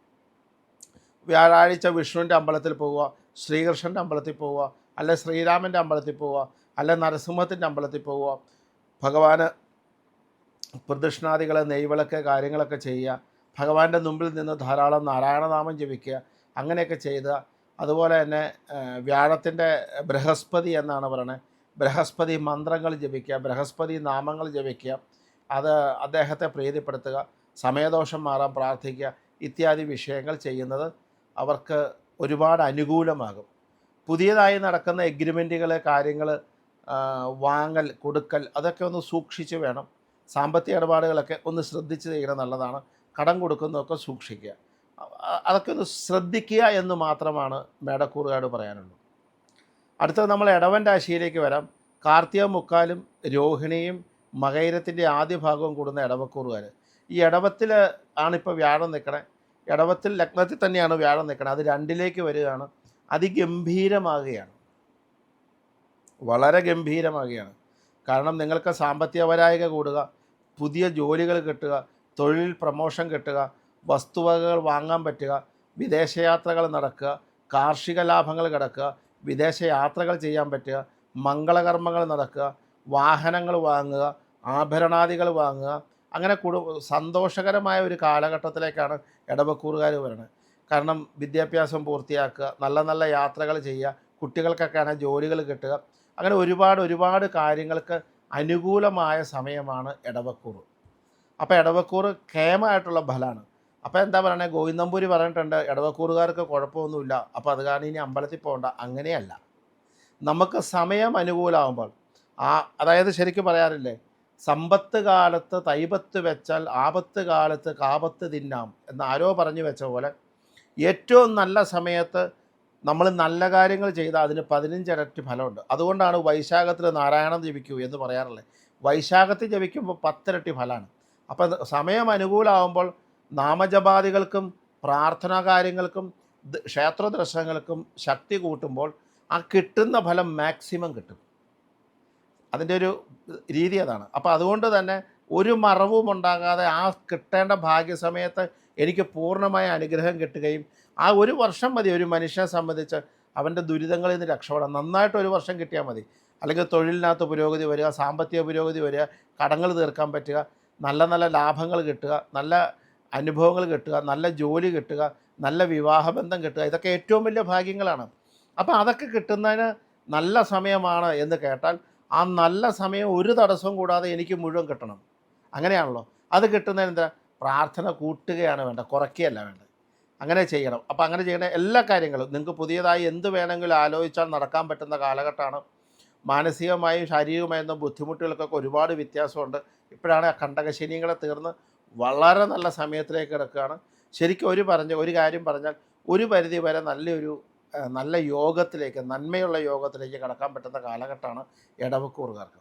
വ്യാഴാഴ്ച വിഷ്ണുവിൻ്റെ അമ്പലത്തിൽ പോവുക, ശ്രീകൃഷ്ണൻ്റെ അമ്പലത്തിൽ പോവുക, അല്ലെ ശ്രീരാമൻ്റെ അമ്പലത്തിൽ പോവുക, അല്ലെ നരസിംഹത്തിൻ്റെ അമ്പലത്തിൽ പോവുക, ഭഗവാന് പ്രദക്ഷിണാദികൾ, നെയ്വിളക്ക് കാര്യങ്ങളൊക്കെ ചെയ്യുക, ഭഗവാന്റെ മുമ്പിൽ നിന്ന് ധാരാളം നാരായണനാമം ജപിക്കുക, അങ്ങനെയൊക്കെ ചെയ്ത്, അതുപോലെ തന്നെ വ്യാഴത്തിൻ്റെ ബൃഹസ്പതി എന്നാണ് പറയുന്നത്, ബൃഹസ്പതി മന്ത്രങ്ങൾ ജപിക്കുക, ബൃഹസ്പതി നാമങ്ങൾ ജപിക്കുക, അത് അദ്ദേഹത്തെ പ്രീതിപ്പെടുത്തുക, സമയദോഷം മാറാൻ പ്രാർത്ഥിക്കുക, ഇത്യാദി വിഷയങ്ങൾ ചെയ്യുന്നത് അവർക്ക് ഒരുപാട് അനുകൂലമാകും. പുതിയതായി നടക്കുന്ന എഗ്രിമെൻറ്റുകൾ, കാര്യങ്ങൾ, വാങ്ങൽ കൊടുക്കൽ, അതൊക്കെ ഒന്ന് സൂക്ഷിച്ച് വേണം. സാമ്പത്തിക ഇടപാടുകളൊക്കെ ഒന്ന് ശ്രദ്ധിച്ച് ചെയ്യണം, നല്ലതാണ്. കടം കൊടുക്കുന്നതൊക്കെ സൂക്ഷിക്കുക, അതൊക്കെ ഒന്ന് ശ്രദ്ധിക്കുക എന്ന് മാത്രമാണ് മേടക്കൂറുകാരോട് പറയാനുള്ളൂ. അടുത്തത് നമ്മൾ ഇടവൻ രാശിയിലേക്ക് വരാം. കാർത്തിക മുക്കാലും രോഹിണിയും മകയിരത്തിൻ്റെ ആദ്യ ഭാഗവും കൂടുന്ന ഇടവക്കൂറുകാർ. ഈ ഇടവത്തിൽ ആണിപ്പോൾ വ്യാഴം നിൽക്കണേ. ഇടവത്തിൽ ലഗ്നത്തിൽ തന്നെയാണ് വ്യാഴം നിൽക്കണത്. അത് 2ലേക്ക് വരികയാണ്. അതിഗംഭീരമാകുകയാണ്, വളരെ ഗംഭീരമാകുകയാണ്. കാരണം നിങ്ങൾക്ക് സാമ്പത്തികപരായക കൂടുക, പുതിയ ജോലികൾ കിട്ടുക, തൊഴിൽ പ്രമോഷൻ കിട്ടുക, വസ്തുവകകൾ വാങ്ങാൻ പറ്റുക, വിദേശയാത്രകൾ നടക്കുക, കാർഷിക ലാഭങ്ങൾ കിടക്കുക, വിദേശ യാത്രകൾ ചെയ്യാൻ പറ്റുക, മംഗളകർമ്മങ്ങൾ നടക്കുക, വാഹനങ്ങൾ വാങ്ങുക, ആഭരണാദികൾ വാങ്ങുക, അങ്ങനെ സന്തോഷകരമായ ഒരു കാലഘട്ടത്തിലേക്കാണ് ഇടവക്കൂറുകാർ വരുന്നത്. കാരണം വിദ്യാഭ്യാസം പൂർത്തിയാക്കുക, നല്ല നല്ല യാത്രകൾ ചെയ്യുക, കുട്ടികൾക്കൊക്കെയാണ് ജോലികൾ കിട്ടുക, അങ്ങനെ ഒരുപാട് കാര്യങ്ങൾക്ക് അനുകൂലമായ സമയമാണ് ഇടവക്കൂറ്. അപ്പോൾ ഇടവക്കൂറ് കേമായിട്ടുള്ള ഫലമാണ്. അപ്പോൾ എന്താ പറയണേ, ഗോവിന്ദമ്പൂരി പറഞ്ഞിട്ടുണ്ട് ഇടവക്കൂറുകാർക്ക് കുഴപ്പമൊന്നുമില്ല, അപ്പോൾ അത് കാരണം ഇനി അമ്പലത്തിൽ പോകണ്ട. അങ്ങനെയല്ല, നമുക്ക് സമയം അനുകൂലമാകുമ്പോൾ അതായത് ശരിക്കും പറയാറില്ലേ, സമ്പത്ത് കാലത്ത് തൈപത്ത് വെച്ചാൽ ആപത്ത് കാലത്ത് കാപത്ത് തിന്നാം എന്ന് ആരോ പറഞ്ഞു വെച്ച പോലെ, ഏറ്റവും നല്ല സമയത്ത് നമ്മൾ നല്ല കാര്യങ്ങൾ ചെയ്താൽ അതിന് 15 ഇരട്ടി ഫലമുണ്ട്. അതുകൊണ്ടാണ് വൈശാഖത്തിൽ നാരായണം ജപിക്കൂ എന്ന് പറയാറുള്ളത്. വൈശാഖത്തിൽ ജപിക്കുമ്പോൾ 10 ഇരട്ടി ഫലമാണ്. അപ്പം സമയം അനുകൂലമാകുമ്പോൾ നാമജപാദികൾക്കും പ്രാർത്ഥനാ കാര്യങ്ങൾക്കും ക്ഷേത്ര ദർശനങ്ങൾക്കും ശക്തി കൂട്ടുമ്പോൾ ആ കിട്ടുന്ന ഫലം മാക്സിമം കിട്ടും. അതിൻ്റെ ഒരു രീതി അതാണ്. അപ്പോൾ അതുകൊണ്ട് തന്നെ ഒരു മറവും ഉണ്ടാകാതെ ആ കിട്ടേണ്ട ഭാഗ്യസമയത്ത് എനിക്ക് പൂർണ്ണമായ അനുഗ്രഹം കിട്ടുകയും, ആ ഒരു വർഷം മതി ഒരു മനുഷ്യനെ സംബന്ധിച്ച് അവൻ്റെ ദുരിതങ്ങളിൽ നിന്ന് രക്ഷപ്പെടാൻ. നന്നായിട്ട് ഒരു വർഷം കിട്ടിയാൽ മതി. അല്ലെങ്കിൽ തൊഴിലിനകത്ത് പുരോഗതി വരിക, സാമ്പത്തിക പുരോഗതി വരിക, കടങ്ങൾ തീർക്കാൻ പറ്റുക, നല്ല നല്ല ലാഭങ്ങൾ കിട്ടുക, നല്ല അനുഭവങ്ങൾ കിട്ടുക, നല്ല ജോലി കിട്ടുക, നല്ല വിവാഹബന്ധം കിട്ടുക, ഇതൊക്കെ ഏറ്റവും വലിയ ഭാഗ്യങ്ങളാണ്. അപ്പോൾ അതൊക്കെ കിട്ടുന്നതിന് നല്ല സമയമാണ് എന്ന് കേട്ടാൽ, ആ നല്ല സമയം ഒരു തടസ്സവും കൂടാതെ എനിക്ക് മുഴുവൻ കിട്ടണം. അങ്ങനെയാണല്ലോ. അത് കിട്ടുന്നതിന് എന്താ, പ്രാർത്ഥന കൂട്ടുകയാണ് വേണ്ടത്, കുറയ്ക്കുകയല്ല വേണ്ടത്. അങ്ങനെ ചെയ്യണം. അപ്പോൾ അങ്ങനെ ചെയ്യണ എല്ലാ കാര്യങ്ങളും നിങ്ങൾക്ക് പുതിയതായി എന്ത് വേണമെങ്കിലും ആലോചിച്ചാൽ നടക്കാൻ പറ്റുന്ന കാലഘട്ടമാണ്. മാനസികമായും ശാരീരികമായിരുന്ന ബുദ്ധിമുട്ടുകൾക്കൊക്കെ ഒരുപാട് വ്യത്യാസമുണ്ട്. ഇപ്പോഴാണ് കണ്ടകശനിയും കൂടെ തീർന്ന് വളരെ നല്ല സമയത്തിലേക്ക് കിടക്കുകയാണ്. ശരിക്കും ഒരു കാര്യം പറഞ്ഞാൽ ഒരു പരിധി വരെ നല്ല യോഗത്തിലേക്ക്, നന്മയുള്ള യോഗത്തിലേക്ക് കടക്കാൻ പറ്റുന്ന കാലഘട്ടമാണ് ഇടവക്കൂറുകാർക്ക്.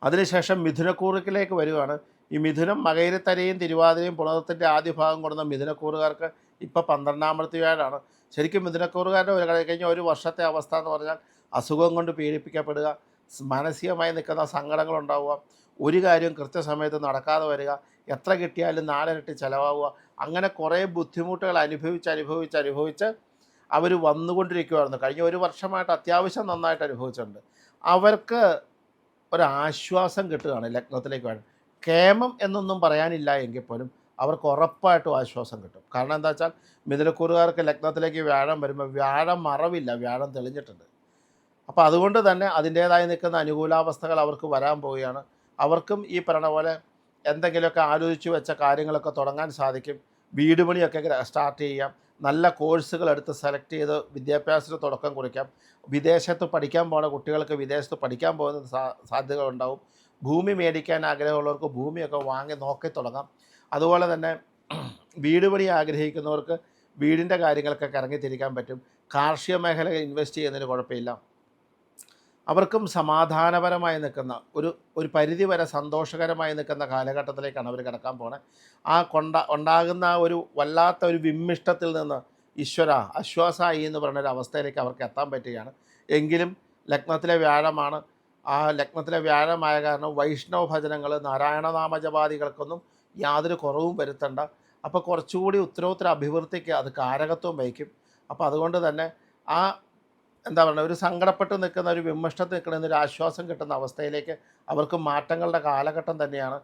അതിനുശേഷം മിഥുനക്കൂറുക്കിലേക്ക് വരികയാണ്. ഈ മിഥുനം മകയിരത്തരയും തിരുവാതിരയും പുണർത്തിൻ്റെ ആദ്യ ഭാഗം കൊടുക്കുന്ന മിഥുനക്കൂറുകാർക്ക് ഇപ്പോൾ 12ാമത്തെ വ്യാഴമാണ്. ശരിക്കും മിഥുനക്കൂറുകാരുടെ കഴിഞ്ഞ ഒരു വർഷത്തെ അവസ്ഥ എന്ന് പറഞ്ഞാൽ അസുഖം കൊണ്ട് പീഡിപ്പിക്കപ്പെടുക, മാനസികമായി നിൽക്കുന്ന സങ്കടങ്ങളുണ്ടാവുക, ഒരു കാര്യം കൃത്യസമയത്ത് നടക്കാതെ വരിക, എത്ര കിട്ടിയാലും 4 ഇരട്ടി ചിലവാകുക, അങ്ങനെ കുറേ ബുദ്ധിമുട്ടുകൾ അനുഭവിച്ച് അവർ വന്നുകൊണ്ടിരിക്കുകയായിരുന്നു. കഴിഞ്ഞ ഒരു വർഷമായിട്ട് അത്യാവശ്യം നന്നായിട്ട് അനുഭവിച്ചിട്ടുണ്ട്. അവർക്ക് ഒരാശ്വാസം കിട്ടുകയാണ് ലഗ്നത്തിലേക്ക് വേണം. കേമം എന്നൊന്നും പറയാനില്ല എങ്കിൽ പോലും അവർക്ക് ഉറപ്പായിട്ടും ആശ്വാസം കിട്ടും. കാരണം എന്താ വെച്ചാൽ മിഥുനക്കൂറുകാർക്ക് ലഗ്നത്തിലേക്ക് വ്യാഴം വരുമ്പോൾ വ്യാഴം മറവില്ല, വ്യാഴം തെളിഞ്ഞിട്ടുണ്ട്. അപ്പോൾ അതുകൊണ്ട് തന്നെ അതിൻ്റേതായി നിൽക്കുന്ന അനുകൂലാവസ്ഥകൾ അവർക്ക് വരാൻ പോവുകയാണ്. അവർക്കും ഈ പറഞ്ഞ പോലെ എന്തെങ്കിലുമൊക്കെ ആലോചിച്ച് വെച്ച കാര്യങ്ങളൊക്കെ തുടങ്ങാൻ സാധിക്കും. വീട് പണിയൊക്കെ സ്റ്റാർട്ട് ചെയ്യാം, നല്ല കോഴ്സുകൾ എടുത്ത് സെലക്ട് ചെയ്ത് വിദ്യാഭ്യാസത്തിന് തുടക്കം കുറിക്കാം, വിദേശത്ത് പഠിക്കാൻ പോകുന്ന കുട്ടികൾക്ക് വിദേശത്ത് പഠിക്കാൻ പോകുന്ന സാധ്യതകളുണ്ടാവും, ഭൂമി മേടിക്കാൻ ആഗ്രഹമുള്ളവർക്ക് ഭൂമിയൊക്കെ വാങ്ങി നോക്കി തുടങ്ങാം. അതുപോലെ തന്നെ വീട് പണി ആഗ്രഹിക്കുന്നവർക്ക് വീടിൻ്റെ കാര്യങ്ങൾക്കൊക്കെ ഇറങ്ങിത്തിരിക്കാൻ പറ്റും. കാർഷിക മേഖലയിൽ ഇൻവെസ്റ്റ് ചെയ്യുന്നതിന് കുഴപ്പമില്ല. അവർക്കും സമാധാനപരമായി നിൽക്കുന്ന ഒരു പരിധി വരെ സന്തോഷകരമായി നിൽക്കുന്ന കാലഘട്ടത്തിലേക്കാണ് അവർ കിടക്കാൻ പോകുന്നത്. ആ ഉണ്ടാകുന്ന ഒരു വല്ലാത്ത ഒരു വിമ്മിഷ്ടത്തിൽ നിന്ന് ഈശ്വര ആശ്വാസമായി എന്ന് പറയുന്നൊരു അവസ്ഥയിലേക്ക് അവർക്ക് എത്താൻ പറ്റുകയാണ്. എങ്കിലും ലഗ്നത്തിലെ വ്യാഴമാണ്. ആ ലഗ്നത്തിലെ വ്യാഴമായ കാരണം വൈഷ്ണവ ഭജനങ്ങൾ, നാരായണനാമജപാദികൾക്കൊന്നും യാതൊരു കുറവും വരുത്തണ്ട. അപ്പോൾ കുറച്ചുകൂടി ഉത്തരോത്തര അഭിവൃദ്ധിക്ക് അത് കാരകത്വം വഹിക്കും. അപ്പോൾ അതുകൊണ്ട് തന്നെ ആ എന്താ പറയുക, ഒരു സങ്കടപ്പെട്ട് നിൽക്കുന്ന, ഒരു വിമർശനത്തിൽ നിൽക്കുന്ന ഒരു ആശ്വാസം കിട്ടുന്ന അവസ്ഥയിലേക്ക് അവർക്ക് മാറ്റങ്ങളുടെ കാലഘട്ടം തന്നെയാണ്.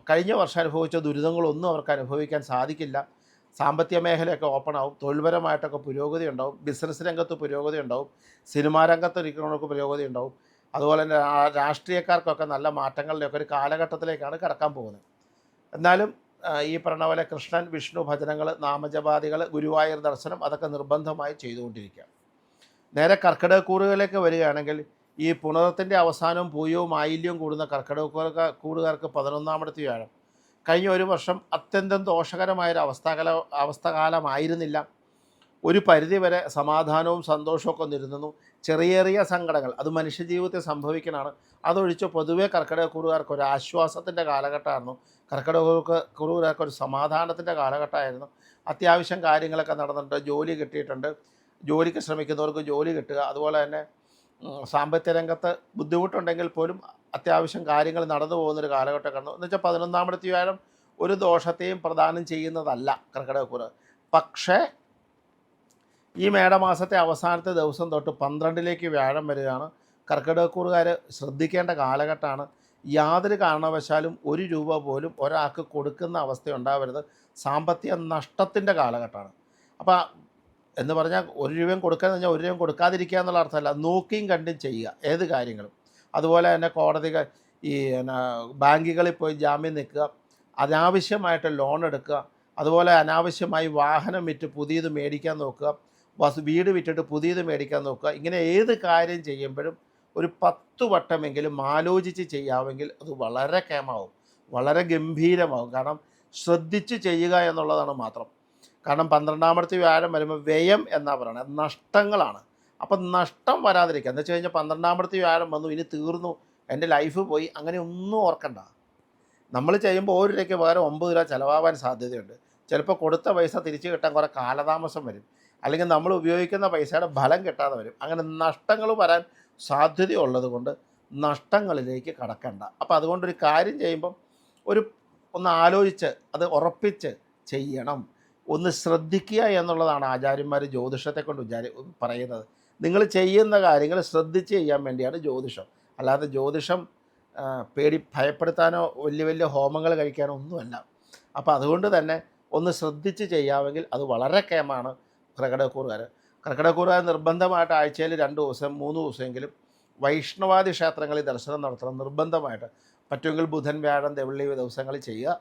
കഴിഞ്ഞ വർഷം അനുഭവിച്ച ദുരിതങ്ങളൊന്നും അവർക്ക് അനുഭവിക്കാൻ സാധിക്കില്ല. സാമ്പത്തിക മേഖലയൊക്കെ ഓപ്പൺ ആവും, തൊഴിൽപരമായിട്ടൊക്കെ പുരോഗതി ഉണ്ടാവും, ബിസിനസ് രംഗത്ത് പുരോഗതി ഉണ്ടാവും, സിനിമാ രംഗത്ത് ഇരിക്കുന്നവർക്ക് പുരോഗതി ഉണ്ടാവും. അതുപോലെ തന്നെ രാഷ്ട്രീയക്കാർക്കൊക്കെ നല്ല മാറ്റങ്ങളുടെയൊക്കെ ഒരു കാലഘട്ടത്തിലേക്കാണ് കടക്കാൻ പോകുന്നത്. എന്നാലും ഈ പറഞ്ഞ പോലെ കൃഷ്ണൻ, വിഷ്ണു ഭജനങ്ങൾ, നാമജപാദികൾ, ഗുരുവായൂർ ദർശനം അതൊക്കെ നിർബന്ധമായി ചെയ്തുകൊണ്ടിരിക്കുക. നേരെ കർക്കിടകക്കൂറുകളിലേക്ക് വരികയാണെങ്കിൽ ഈ പുണർത്തിൻ്റെ അവസാനവും പൂയവും ആയില്യവും കൂടുന്ന കർക്കിടകക്കൂറുകാർക്ക് 11ാമത്തെ വ്യാഴം കഴിഞ്ഞ ഒരു വർഷം അത്യന്തം ദോഷകരമായൊരു അവസ്ഥകാലമായിരുന്നില്ല. ഒരു പരിധിവരെ സമാധാനവും സന്തോഷമൊക്കെ നിരുന്നു. ചെറിയ സങ്കടങ്ങൾ അത് മനുഷ്യജീവിതത്തിൽ സംഭവിക്കണമാണ്. അതൊഴിച്ച് പൊതുവേ കർക്കിടകക്കൂറുകാർക്ക് ഒരു ആശ്വാസത്തിൻ്റെ കാലഘട്ടമായിരുന്നു. കർക്കിടകക്കൂറുകാർക്ക് ഒരു സമാധാനത്തിൻ്റെ കാലഘട്ടമായിരുന്നു. അത്യാവശ്യം കാര്യങ്ങളൊക്കെ നടന്നിട്ടുണ്ട്, ജോലി കിട്ടിയിട്ടുണ്ട്, ജോലിക്ക് ശ്രമിക്കുന്നവർക്ക് ജോലി കിട്ടുക. അതുപോലെ തന്നെ സാമ്പത്തിക രംഗത്ത് ബുദ്ധിമുട്ടുണ്ടെങ്കിൽ പോലും അത്യാവശ്യം കാര്യങ്ങൾ നടന്നു പോകുന്നൊരു കാലഘട്ടമാണ്. എന്ന് വെച്ചാൽ 11ാമത്തെ വ്യാഴം ഒരു ദോഷത്തെയും പ്രദാനം ചെയ്യുന്നതല്ല കർക്കിടകക്കൂറ്. പക്ഷേ ഈ മേടമാസത്തെ അവസാനത്തെ ദിവസം തൊട്ട് 12ലേക്ക് വ്യാഴം വരികയാണ്. കർക്കിടകക്കൂറുകാർ ശ്രദ്ധിക്കേണ്ട കാലഘട്ടമാണ്. യാതൊരു കാരണവശാലും 1 രൂപ പോലും ഒരാൾക്ക് കൊടുക്കുന്ന അവസ്ഥ ഉണ്ടാവരുത്. സാമ്പത്തിക നഷ്ടത്തിൻ്റെ കാലഘട്ടമാണ്. അപ്പോൾ എന്ന് പറഞ്ഞാൽ 1 രൂപയും കൊടുക്കാന്ന് പറഞ്ഞാൽ 1 രൂപയും കൊടുക്കാതിരിക്കുക എന്നുള്ള അർത്ഥമല്ല, നോക്കിയും കണ്ടും ചെയ്യുക ഏത് കാര്യങ്ങളും. അതുപോലെ തന്നെ കോടതികൾ, ഈ ബാങ്കുകളിൽ പോയി ജാമ്യം നിൽക്കുക, അനാവശ്യമായിട്ട് ലോൺ എടുക്കുക, അതുപോലെ അനാവശ്യമായി വാഹനം വിറ്റ് പുതിയത് മേടിക്കാൻ നോക്കുക, വീട് വിറ്റിട്ട് പുതിയത് മേടിക്കാൻ നോക്കുക. ഇങ്ങനെ ഏത് കാര്യം ചെയ്യുമ്പോഴും ഒരു 10 വട്ടമെങ്കിലും ആലോചിച്ച് ചെയ്യാമെങ്കിൽ അത് വളരെ കേമാവും, വളരെ ഗംഭീരമാവും. കാരണം ശ്രദ്ധിച്ച് ചെയ്യുക എന്നുള്ളതാണ് മാത്രം. കാരണം 12ാമത്തെ വ്യാഴം വരുമ്പോൾ വ്യയം എന്നാണ് പറയുന്നത്, നഷ്ടങ്ങളാണ്. അപ്പം നഷ്ടം വരാതിരിക്കുക എന്ന് വെച്ച് കഴിഞ്ഞാൽ 12ാമത്തെ വ്യാഴം വന്നു, ഇനി തീർന്നു, എൻ്റെ ലൈഫ് പോയി, അങ്ങനെ ഒന്നും ഓർക്കണ്ട. നമ്മൾ ചെയ്യുമ്പോൾ 1 രൂപയ്ക്ക് പകരം 9 രൂപ ചിലവാകാൻ സാധ്യതയുണ്ട്. ചിലപ്പോൾ കൊടുത്ത പൈസ തിരിച്ചു കിട്ടാൻ കുറേ കാലതാമസം വരും, അല്ലെങ്കിൽ നമ്മൾ ഉപയോഗിക്കുന്ന പൈസയുടെ ഫലം കിട്ടാതെ വരും. അങ്ങനെ നഷ്ടങ്ങൾ വരാൻ സാധ്യതയുള്ളത് കൊണ്ട് നഷ്ടങ്ങളിലേക്ക് കടക്കണ്ട. അപ്പോൾ അതുകൊണ്ടൊരു കാര്യം ചെയ്യുമ്പം ഒന്ന് ആലോചിച്ച് അത് ഉറപ്പിച്ച് ചെയ്യണം. ഒന്ന് ശ്രദ്ധിക്കുക എന്നുള്ളതാണ് ആചാര്യന്മാർ ജ്യോതിഷത്തെ കൊണ്ട് പറയുന്നത്. നിങ്ങൾ ചെയ്യുന്ന കാര്യങ്ങൾ ശ്രദ്ധിച്ച് ചെയ്യാൻ വേണ്ടിയാണ് ജ്യോതിഷം. അല്ലാതെ ജ്യോതിഷം ഭയപ്പെടുത്താനോ വലിയ ഹോമങ്ങൾ കഴിക്കാനോ ഒന്നുമല്ല. അപ്പോൾ അതുകൊണ്ട് തന്നെ ഒന്ന് ശ്രദ്ധിച്ച് ചെയ്യാമെങ്കിൽ അത് വളരെ കേമാണ് കർക്കിടകക്കൂറുകാർ നിർബന്ധമായിട്ട് ആഴ്ചയിൽ 2 ദിവസം 3 ദിവസമെങ്കിലും വൈഷ്ണവാദി ക്ഷേത്രങ്ങളിൽ ദർശനം നടത്തണം. നിർബന്ധമായിട്ട് പറ്റുമെങ്കിൽ ബുധൻ, വ്യാഴം, വെള്ളി ദിവസങ്ങളിൽ ചെയ്യുക.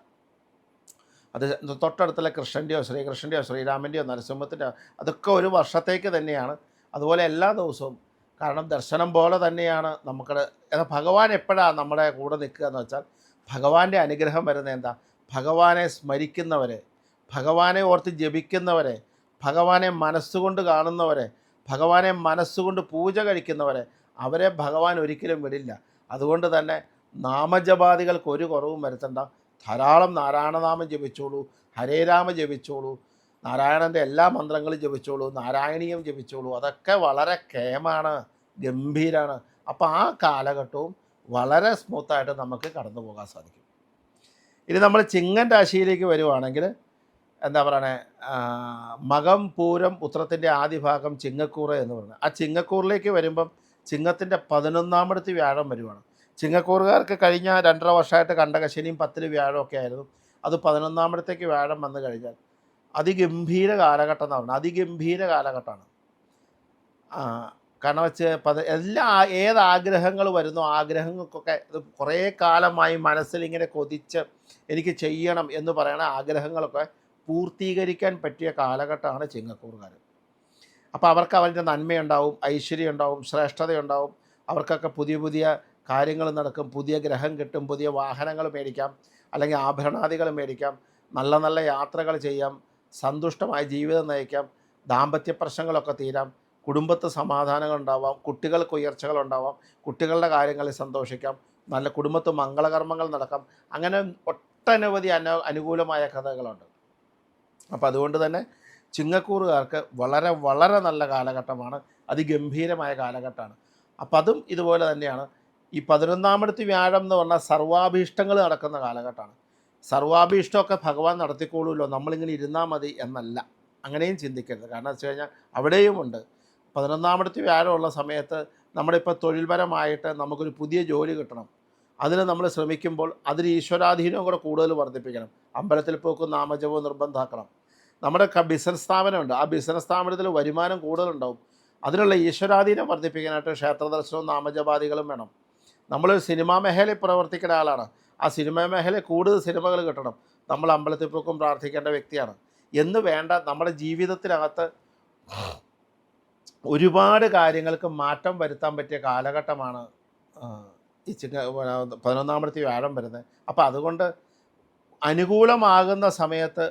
അത് തൊട്ടടുത്തുള്ള കൃഷ്ണൻ്റെയോ ശ്രീകൃഷ്ണൻ്റെയോ ശ്രീരാമൻ്റെയോ നരസിംഹത്തിൻ്റെയോ അതൊക്കെ ഒരു വർഷത്തേക്ക് തന്നെയാണ്. അതുപോലെ എല്ലാ ദിവസവും, കാരണം ദർശനം പോലെ തന്നെയാണ് നമുക്ക്. ഭഗവാൻ എപ്പോഴാണ് നമ്മുടെ കൂടെ നിൽക്കുക എന്ന് വെച്ചാൽ ഭഗവാന്റെ അനുഗ്രഹം വരുന്നത് എന്താ? ഭഗവാനെ സ്മരിക്കുന്നവരെ, ഭഗവാനെ ഓർത്ത് ജപിക്കുന്നവരെ, ഭഗവാനെ മനസ്സുകൊണ്ട് കാണുന്നവരെ, ഭഗവാനെ മനസ്സുകൊണ്ട് പൂജ കഴിക്കുന്നവരെ, അവരെ ഭഗവാൻ ഒരിക്കലും വിടില്ല. അതുകൊണ്ട് തന്നെ നാമജപാദികൾക്ക് ഒരു കുറവും വരുത്തണ്ട. ധാരാളം നാരായണനാമം ജപിച്ചോളൂ, ഹരേരാമ ജപിച്ചോളൂ, നാരായണൻ്റെ എല്ലാ മന്ത്രങ്ങളും ജപിച്ചോളൂ, നാരായണീയം ജപിച്ചോളൂ. അതൊക്കെ വളരെ കേമാണ്, ഗംഭീരമാണ്. അപ്പോൾ ആ കാലഘട്ടവും വളരെ സ്മൂത്തായിട്ട് നമുക്ക് കടന്നു പോകാൻ സാധിക്കും. ഇനി നമ്മൾ ചിങ്ങൻ രാശിയിലേക്ക് വരുവാണെങ്കിൽ എന്താ പറയണേ, മകം, പൂരം, ഉത്രത്തിൻ്റെ ആദ്യ ഭാഗം ചിങ്ങക്കൂറ് എന്ന് പറയുന്നത്. ആ ചിങ്ങക്കൂറിലേക്ക് വരുമ്പം ചിങ്ങത്തിൻ്റെ 11ാമത്തെ വ്യാഴം വരുവാണ്. ചിങ്ങക്കൂറുകാർക്ക് കഴിഞ്ഞ 2.5 വർഷമായിട്ട് കണ്ടകശനിയും 10 വ്യാഴമൊക്കെ ആയിരുന്നു. അത് 11ാമത്തേക്ക് വ്യാഴം വന്നു കഴിഞ്ഞാൽ അതിഗംഭീര കാലഘട്ടം എന്ന് പറഞ്ഞാൽ അതിഗംഭീര കാലഘട്ടമാണ്. കാരണം ഏത് ആഗ്രഹങ്ങൾ വരുന്നോ ആഗ്രഹങ്ങൾക്കൊക്കെ ഇത് കുറേ കാലമായി മനസ്സിലിങ്ങനെ കൊതിച്ച് എനിക്ക് ചെയ്യണം എന്ന് പറയുന്ന ആഗ്രഹങ്ങളൊക്കെ പൂർത്തീകരിക്കാൻ പറ്റിയ കാലഘട്ടമാണ് ചിങ്ങക്കൂറുകാർ. അപ്പോൾ അവർക്ക് അവരുടെ നന്മയുണ്ടാവും, ഐശ്വര്യം ഉണ്ടാവും, ശ്രേഷ്ഠതയുണ്ടാവും. അവർക്കൊക്കെ പുതിയ പുതിയ കാര്യങ്ങൾ നടക്കും, പുതിയ ഗ്രഹം കിട്ടും, പുതിയ വാഹനങ്ങൾ മേടിക്കാം, അല്ലെങ്കിൽ ആഭരണാദികൾ മേടിക്കാം, നല്ല നല്ല യാത്രകൾ ചെയ്യാം, സന്തുഷ്ടമായ ജീവിതം നയിക്കാം, ദാമ്പത്യ പ്രശ്നങ്ങളൊക്കെ തീരാം, കുടുംബത്ത് സമാധാനങ്ങൾ ഉണ്ടാവാം, കുട്ടികൾക്ക് ഉയർച്ചകളുണ്ടാവാം, കുട്ടികളുടെ കാര്യങ്ങളിൽ സന്തോഷിക്കാം, നല്ല കുടുംബത്ത് മംഗളകർമ്മങ്ങൾ നടക്കാം. അങ്ങനെ ഒട്ടനവധി അനുകൂലമായ കഥകളുണ്ട്. അപ്പോൾ അതുകൊണ്ട് തന്നെ ചിങ്ങക്കൂറുകാർക്ക് വളരെ വളരെ നല്ല കാലഘട്ടമാണ്, അതിഗംഭീരമായ കാലഘട്ടമാണ്. അപ്പം അതും ഇതുപോലെ തന്നെയാണ്. ഈ 11ാമടുത്ത് വ്യാഴം എന്ന് പറഞ്ഞാൽ സർവാഭീഷ്ടങ്ങൾ നടക്കുന്ന കാലഘട്ടമാണ്. സർവാഭീഷ്ടമൊക്കെ ഭഗവാൻ നടത്തിക്കോളുമല്ലോ, നമ്മളിങ്ങനെ ഇരുന്നാൽ മതി എന്നല്ല, അങ്ങനെയും ചിന്തിക്കരുത്. കാരണം വെച്ച് കഴിഞ്ഞാൽ അവിടെയുമുണ്ട്. 11ാമടുത്ത് വ്യാഴമുള്ള സമയത്ത് നമ്മളിപ്പോൾ തൊഴിൽപരമായിട്ട് നമുക്കൊരു പുതിയ ജോലി കിട്ടണം, അതിന് നമ്മൾ ശ്രമിക്കുമ്പോൾ അതിൽ ഈശ്വരാധീനവും കൂടെ കൂടുതൽ വർദ്ധിപ്പിക്കണം. അമ്പലത്തിൽ പോക്കും നാമജപവും നിർബന്ധമാക്കണം. നമ്മുടെ ബിസിനസ് സ്ഥാപനമുണ്ട്, ആ ബിസിനസ് സ്ഥാപനത്തിൽ വരുമാനം കൂടുതലുണ്ടാവും, അതിനുള്ള ഈശ്വരാധീനം വർദ്ധിപ്പിക്കാനായിട്ട് ക്ഷേത്രദർശനവും നാമജപാദികളും വേണം. നമ്മളൊരു സിനിമാ മേഖലയിൽ പ്രവർത്തിക്കുന്ന ആളാണ്, ആ സിനിമാ മേഖലയിൽ കൂടുതൽ സിനിമകൾ കിട്ടണം, നമ്മൾ അമ്പലത്തിൽ പോക്കും പ്രാർത്ഥിക്കേണ്ട വ്യക്തിയാണ് എന്ന് വേണ്ട. നമ്മുടെ ജീവിതത്തിനകത്ത് ഒരുപാട് കാര്യങ്ങൾക്ക് മാറ്റം വരുത്താൻ പറ്റിയ കാലഘട്ടമാണ് ഈ 11ാമടുത്ത് വ്യാഴം വരുന്നത്. അപ്പോൾ അതുകൊണ്ട് അനുകൂലമാകുന്ന സമയത്ത്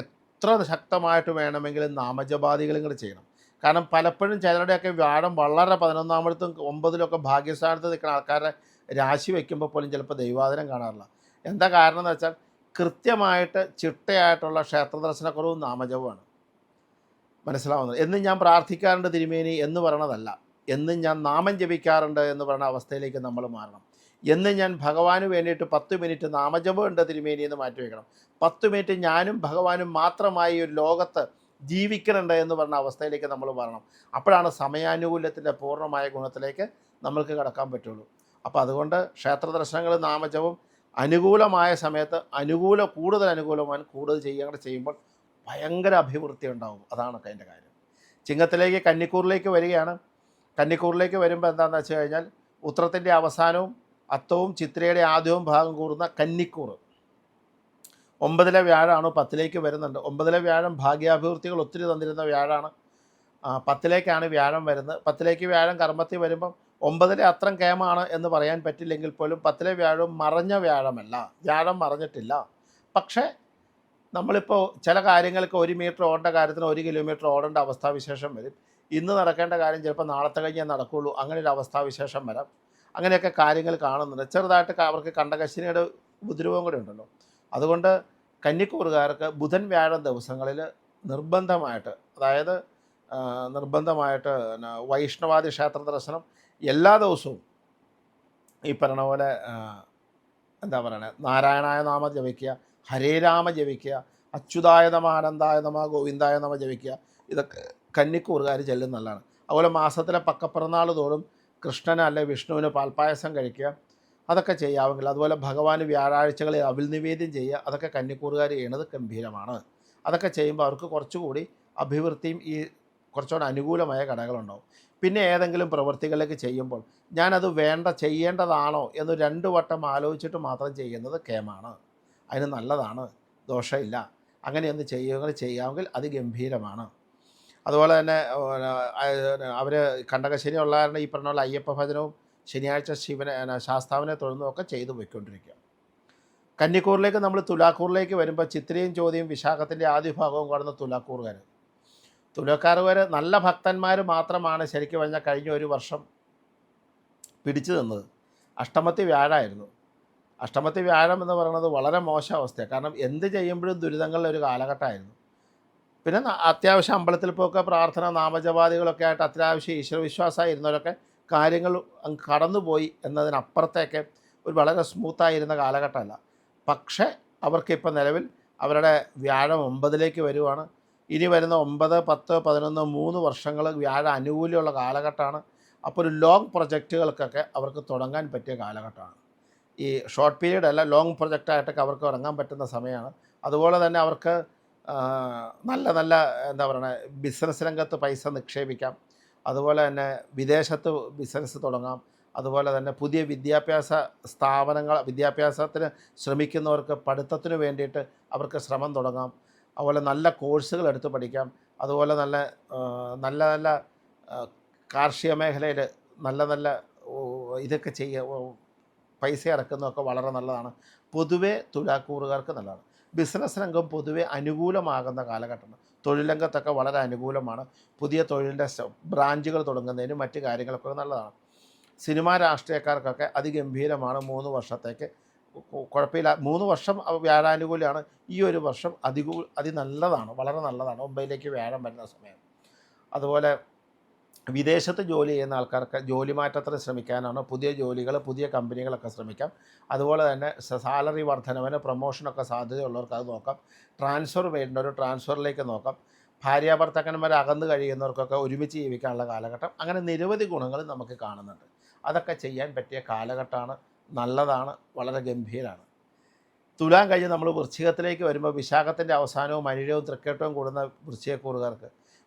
എത്ര ശക്തമായിട്ട് വേണമെങ്കിലും നാമജപാദികളും കൂടി ചെയ്യണം. കാരണം പലപ്പോഴും ചിലരുടെയൊക്കെ വ്യാഴം വളരെ 11ാമടുത്തും 9ിലൊക്കെ ഭാഗ്യസ്ഥാനത്ത് നിൽക്കുന്ന ആൾക്കാരെ രാശി വയ്ക്കുമ്പോൾ പോലും ചിലപ്പോൾ ദൈവാധീനം കാണാറില്ല. എന്താ കാരണം എന്ന് വെച്ചാൽ കൃത്യമായിട്ട് ചിട്ടയായിട്ടുള്ള ക്ഷേത്രദർശനക്കുറവും നാമജപമാണ്. മനസ്സിലാവുന്നത്. എന്നും ഞാൻ പ്രാർത്ഥിക്കാറുണ്ട് തിരുമേനി എന്ന് പറയണതല്ല, എന്നും ഞാൻ നാമം ജപിക്കാറുണ്ട് എന്ന് പറയുന്ന അവസ്ഥയിലേക്ക് നമ്മൾ മാറണം. എന്നും ഞാൻ ഭഗവാന് വേണ്ടിയിട്ട് 10 മിനിറ്റ് നാമജപം ഉണ്ട് തിരുമേനി എന്ന് മാറ്റി വയ്ക്കണം. 10 മിനിറ്റ് ഞാനും ഭഗവാനും മാത്രമായി ഒരു ലോകത്ത് ജീവിക്കണുണ്ട് എന്ന് പറഞ്ഞ അവസ്ഥയിലേക്ക് നമ്മൾ വരണം. അപ്പോഴാണ് സമയാനുകൂല്യത്തിൻ്റെ പൂർണ്ണമായ ഗുണത്തിലേക്ക് നമ്മൾക്ക് കടക്കാൻ പറ്റുള്ളൂ. അപ്പോൾ അതുകൊണ്ട് ക്ഷേത്ര ദർശനങ്ങൾ നാമജപം അനുകൂലമായ സമയത്ത് കൂടുതൽ ചെയ്യുമ്പോൾ ഭയങ്കര അഭിവൃദ്ധി ഉണ്ടാവും. അതാണ് അതിൻ്റെ കാര്യം. ചിങ്ങത്തിലേക്ക് കന്നിക്കൂറിലേക്ക് വരികയാണ്. കന്നിക്കൂറിലേക്ക് വരുമ്പോൾ എന്താണെന്ന് വെച്ച് കഴിഞ്ഞാൽ ഉത്രത്തിൻ്റെ അവസാനവും അത്തവും ചിത്രയുടെ ആദ്യവും ഭാഗം കൂറുന്ന കന്നിക്കൂർ 9ലെ വ്യാഴമാണ്, 10ലേക്ക് വരുന്നുണ്ട്. 9ലെ വ്യാഴം ഭാഗ്യാഭിവൃദ്ധികൾ ഒത്തിരി തന്നിരുന്ന വ്യാഴമാണ്. 10ലേക്കാണ് വ്യാഴം വരുന്നത്. 10ലേക്ക് വ്യാഴം കർമ്മത്തിൽ വരുമ്പം 9ലെ അത്രം കേമാണ് എന്ന് പറയാൻ പറ്റില്ലെങ്കിൽ പോലും 10ലെ വ്യാഴം മറഞ്ഞ വ്യാഴമല്ല, വ്യാഴം മറഞ്ഞിട്ടില്ല. പക്ഷേ നമ്മളിപ്പോൾ ചില കാര്യങ്ങൾക്ക് 1 മീറ്റർ ഓടേണ്ട കാര്യത്തിന് 1 കിലോമീറ്റർ ഓടേണ്ട അവസ്ഥാവിശേഷം വരും. ഇന്ന് നടക്കേണ്ട കാര്യം ചിലപ്പോൾ നാളത്തെ കഴിഞ്ഞേ നടക്കുകയുള്ളൂ, അങ്ങനെ ഒരു അവസ്ഥാവിശേഷം വരാം. അങ്ങനെയൊക്കെ കാര്യങ്ങൾ കാണുന്നുണ്ട്. ചെറുതായിട്ട് അവർക്ക് കണ്ടകശിനിയുടെ ഉപദ്രവം കൂടെ ഉണ്ടല്ലോ. അതുകൊണ്ട് കന്നിക്കൂറുകാർക്ക് ബുധൻ വ്യാഴം ദിവസങ്ങളിൽ നിർബന്ധമായിട്ട് വൈഷ്ണവാദി ക്ഷേത്ര ദർശനം എല്ലാ ദിവസവും ഈ പറഞ്ഞ പോലെ നാരായണായ നാമ ജപിക്കുക, ഹരേ രാമ ജപിക്കുക, അച്യുതായ നമ, ആനന്ദായ നമ, ഗോവിന്ദായ നമ ജപിക്കുക. ഇതൊക്കെ കന്നിക്കൂറുകാർ ചെല്ലും നല്ലതാണ്. അതുപോലെ മാസത്തിലെ പക്കപ്പിറന്നാൾ തോറും കൃഷ്ണന് അല്ലെ വിഷ്ണുവിന് പാൽപ്പായസം കഴിക്കുക, അതൊക്കെ ചെയ്യാമെങ്കിൽ. അതുപോലെ ഭഗവാന് വ്യാഴാഴ്ചകളിൽ അവിൽ നിവേദ്യം ചെയ്യുക, അതൊക്കെ കന്നിക്കൂറുകാർ ചെയ്യണത് ഗംഭീരമാണ്. അതൊക്കെ ചെയ്യുമ്പോൾ അവർക്ക് കുറച്ചുകൂടി അഭിവൃദ്ധിയും ഈ കുറച്ചുകൂടെ അനുകൂലമായ ഘടകങ്ങളുണ്ടാവും. പിന്നെ ഏതെങ്കിലും പ്രവൃത്തികളിലേക്ക് ചെയ്യുമ്പോൾ ഞാനത് ചെയ്യേണ്ടതാണോ എന്ന് 2 വട്ടം ആലോചിച്ചിട്ട് മാത്രം ചെയ്യുന്നത് കേമാണ്. അതിന് നല്ലതാണ്, ദോഷമില്ല. അങ്ങനെയൊന്ന് ചെയ്യാമെങ്കിൽ അത് ഗംഭീരമാണ്. അതുപോലെ തന്നെ അവർ കണ്ടകശനി ഉള്ള കാരണം ഈ പറഞ്ഞ പോലെ അയ്യപ്പ ഭജനവും ശനിയാഴ്ച ശാസ്താവിനെ തൊഴുന്നതും ഒക്കെ ചെയ്തു പോയിക്കൊണ്ടിരിക്കുക. കന്നിക്കൂറിലേക്ക് നമ്മൾ തുലാക്കൂറിലേക്ക് വരുമ്പോൾ ചിത്രയും ചോദ്യവും വിശാഖത്തിൻ്റെ ആദ്യ ഭാഗവും കാണുന്ന തുലാക്കാറുകാർ നല്ല ഭക്തന്മാർ മാത്രമാണ് ശരിക്കും പറഞ്ഞാൽ കഴിഞ്ഞ 1 വർഷം പിടിച്ചു നിന്നത്. അഷ്ടമത്തി വ്യാഴമായിരുന്നു. അഷ്ടമത്തി വ്യാഴം എന്ന് പറയുന്നത് വളരെ മോശം അവസ്ഥയാണ്. കാരണം എന്ത് ചെയ്യുമ്പോഴും ദുരിതങ്ങളുടെ ഒരു കാലഘട്ടമായിരുന്നു. പിന്നെ അത്യാവശ്യം അമ്പലത്തിൽ പോക്ക്, പ്രാർത്ഥന, നാമജപാദികളൊക്കെ ആയിട്ട് അത്യാവശ്യം ഈശ്വരവിശ്വാസമായിരുന്നവരൊക്കെ കാര്യങ്ങൾ കടന്നുപോയി എന്നതിനപ്പുറത്തേക്ക് ഒരു വളരെ സ്മൂത്തായിരുന്ന കാലഘട്ടമല്ല. പക്ഷേ അവർക്കിപ്പോൾ നിലവിൽ അവരുടെ വ്യാഴം 9ലേക്ക് വരുവാണ്. ഇനി വരുന്ന 9, 10, 11, 3 വർഷങ്ങൾ വ്യാഴ അനുകൂല്യമുള്ള കാലഘട്ടമാണ്. അപ്പോൾ ഒരു ലോങ് പ്രൊജക്റ്റുകൾക്കൊക്കെ അവർക്ക് തുടങ്ങാൻ പറ്റിയ കാലഘട്ടമാണ്. ഈ ഷോർട്ട് പീരീഡ് അല്ല, ലോങ് പ്രൊജക്റ്റായിട്ടൊക്കെ അവർക്ക് ഇറങ്ങാൻ പറ്റുന്ന സമയമാണ്. അതുപോലെ തന്നെ അവർക്ക് നല്ല ബിസിനസ് രംഗത്ത് പൈസ നിക്ഷേപിക്കാം. അതുപോലെ തന്നെ വിദേശത്ത് ബിസിനസ് തുടങ്ങാം. അതുപോലെ തന്നെ പുതിയ വിദ്യാഭ്യാസത്തിന് ശ്രമിക്കുന്നവർക്ക് പഠിത്തത്തിന് വേണ്ടിയിട്ട് അവർക്ക് ശ്രമം തുടങ്ങാം. അതുപോലെ നല്ല കോഴ്സുകൾ എടുത്ത് പഠിക്കാം. അതുപോലെ നല്ല നല്ല നല്ല കാർഷിക മേഖലയിൽ നല്ല നല്ല ഇതൊക്കെ പൈസ ഇറക്കുന്നതൊക്കെ വളരെ നല്ലതാണ്. പൊതുവെ തുലാക്കൂറുകാർക്ക് നല്ലതാണ്. ബിസിനസ് രംഗം പൊതുവെ അനുകൂലമാകുന്ന കാലഘട്ടമാണ്. തൊഴിൽ രംഗത്തൊക്കെ വളരെ അനുകൂലമാണ്. പുതിയ തൊഴിലിൻ്റെ ബ്രാഞ്ചുകൾ തുടങ്ങുന്നതിനും മറ്റ് കാര്യങ്ങളൊക്കെ നല്ലതാണ്. സിനിമാ രാഷ്ട്രീയക്കാർക്കൊക്കെ അതിഗംഭീരമാണ്. 3 വർഷത്തേക്ക് കുഴപ്പമില്ല. 3 വർഷം വ്യാഴാനുകൂലമാണ്. ഈ ഒരു വർഷം നല്ലതാണ്, വളരെ നല്ലതാണ്. 9ലേക്ക് വ്യാഴം വരുന്ന സമയം. അതുപോലെ വിദേശത്ത് ജോലി ചെയ്യുന്ന ആൾക്കാർക്ക് ജോലി മാറ്റത്തിന് ശ്രമിക്കാനാണ്. പുതിയ ജോലികൾ, പുതിയ കമ്പനികളൊക്കെ ശ്രമിക്കാം. അതുപോലെ തന്നെ സാലറി വർധനവിന്, പ്രൊമോഷനൊക്കെ സാധ്യതയുള്ളവർക്ക് അത് നോക്കാം. ട്രാൻസ്ഫർ വേണ്ടവർ ട്രാൻസ്ഫറിലേക്ക് നോക്കാം. ഭാര്യാഭർത്താക്കന്മാർ അകന്നു കഴിയുന്നവർക്കൊക്കെ ഒരുമിച്ച് ജീവിക്കാനുള്ള കാലഘട്ടം. അങ്ങനെ നിരവധി ഗുണങ്ങൾ നമുക്ക് കാണുന്നുണ്ട്. അതൊക്കെ ചെയ്യാൻ പറ്റിയ കാലഘട്ടമാണ്. നല്ലതാണ്, വളരെ ഗംഭീരമാണ്. തുലാം കഴിഞ്ഞ് നമ്മൾ വൃശ്ചികത്തിലേക്ക് വരുമ്പോൾ വിശാഖത്തിൻ്റെ അവസാനവും അനിഴവും തൃക്കേട്ടവും കൂടുന്ന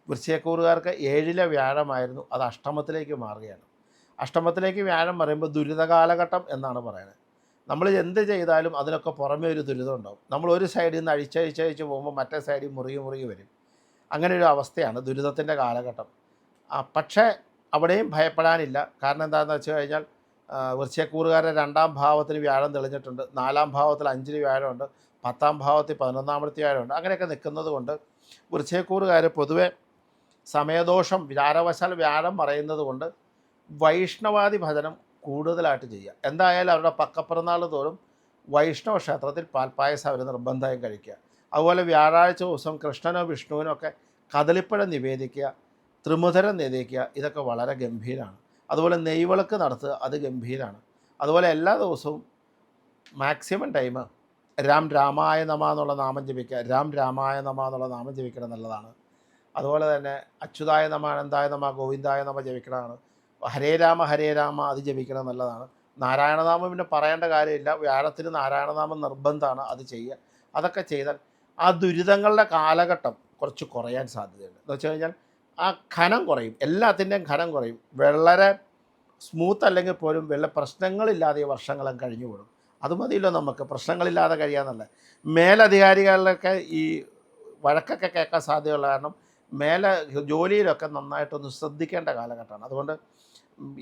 വൃശ്ചികക്കൂറുകാർക്ക് 7ലെ വ്യാഴമായിരുന്നു. അത് അഷ്ടമത്തിലേക്ക് മാറുകയാണ്. അഷ്ടമത്തിലേക്ക് വ്യാഴം പറയുമ്പോൾ ദുരിത കാലഘട്ടം എന്നാണ് പറയുന്നത്. നമ്മൾ എന്ത് ചെയ്താലും അതിനൊക്കെ പുറമേ ഒരു ദുരിതം ഉണ്ടാവും. നമ്മൾ ഒരു സൈഡിൽ നിന്ന് അഴിച്ചഴിച്ച് പോകുമ്പോൾ മറ്റേ സൈഡിൽ മുറുകി വരും. അങ്ങനെ ഒരു അവസ്ഥയാണ് ദുരിതത്തിൻ്റെ കാലഘട്ടം. പക്ഷേ അവിടെയും ഭയപ്പെടാനില്ല. കാരണം എന്താണെന്ന് വെച്ച് കഴിഞ്ഞാൽ വൃശ്ചികക്കൂറുകാരുടെ 2ാം ഭാവത്തിന് വ്യാഴം തെളിഞ്ഞിട്ടുണ്ട്. 4ാം ഭാവത്തിൽ 5ൽ വ്യാഴമുണ്ട്. 10ാം ഭാവത്തിൽ 11ാമത്തെ വ്യാഴമുണ്ട്. അങ്ങനെയൊക്കെ നിൽക്കുന്നത് കൊണ്ട് വൃശ്ചികക്കൂറുകാർ പൊതുവെ സമയദോഷം വിചാരവശാൽ വ്യാഴം പറയുന്നത് കൊണ്ട് വൈഷ്ണവാദി ഭജനം കൂടുതലായിട്ട് ചെയ്യുക. എന്തായാലും അവരുടെ പക്കപ്പിറന്നാൾ തോറും വൈഷ്ണവ ക്ഷേത്രത്തിൽ പാൽപ്പായസം അവർ നിർബന്ധമായും കഴിക്കുക. അതുപോലെ വ്യാഴാഴ്ച ദിവസം കൃഷ്ണനോ വിഷ്ണുവിനോ ഒക്കെ കദളിപ്പഴം നിവേദിക്കുക, ത്രിമുധരം നിവേദിക്കുക. ഇതൊക്കെ വളരെ ഗംഭീരമാണ്. അതുപോലെ നെയ്വിളക്ക് നടത്തുക, അത് ഗംഭീരമാണ്. അതുപോലെ എല്ലാ ദിവസവും മാക്സിമം ടൈം രാമായ നമ എന്നുള്ള നാമം ജപിക്കുക. രാമായ നമ എന്നുള്ള നാമം ജപിക്കണം നല്ലതാണ്. അതുപോലെ തന്നെ അച്യുതായ നമ, അനന്തായ നമ, ഗോവിന്ദായ നമ ജപിക്കണതാണ്. ഹരേ രാമ അത് ജപിക്കണം നല്ലതാണ്. നാരായണനാമം പിന്നെ പറയേണ്ട കാര്യമില്ല. വ്യാഴത്തിന് നാരായണനാമം നിർബന്ധമാണ്. അത് ചെയ്യുക. അതൊക്കെ ചെയ്താൽ ആ ദുരിതങ്ങളുടെ കാലഘട്ടം കുറച്ച് കുറയാൻ സാധ്യതയുണ്ട്. എന്ന് വെച്ച് കഴിഞ്ഞാൽ ആ ഘനം കുറയും, എല്ലാത്തിൻ്റെയും ഘനം കുറയും. വളരെ സ്മൂത്ത് അല്ലെങ്കിൽ പോലും പ്രശ്നങ്ങളില്ലാതെ ഈ വർഷങ്ങളും കഴിഞ്ഞു കൂടും. അത് മതിയല്ലോ നമുക്ക്, പ്രശ്നങ്ങളില്ലാതെ കഴിയാമെന്നല്ല. മേലധികാരികളിലൊക്കെ ഈ വഴക്കൊക്കെ കേൾക്കാൻ സാധ്യതയുള്ള കാരണം ജോലിയിലൊക്കെ നന്നായിട്ടൊന്ന് ശ്രദ്ധിക്കേണ്ട കാലഘട്ടമാണ്. അതുകൊണ്ട്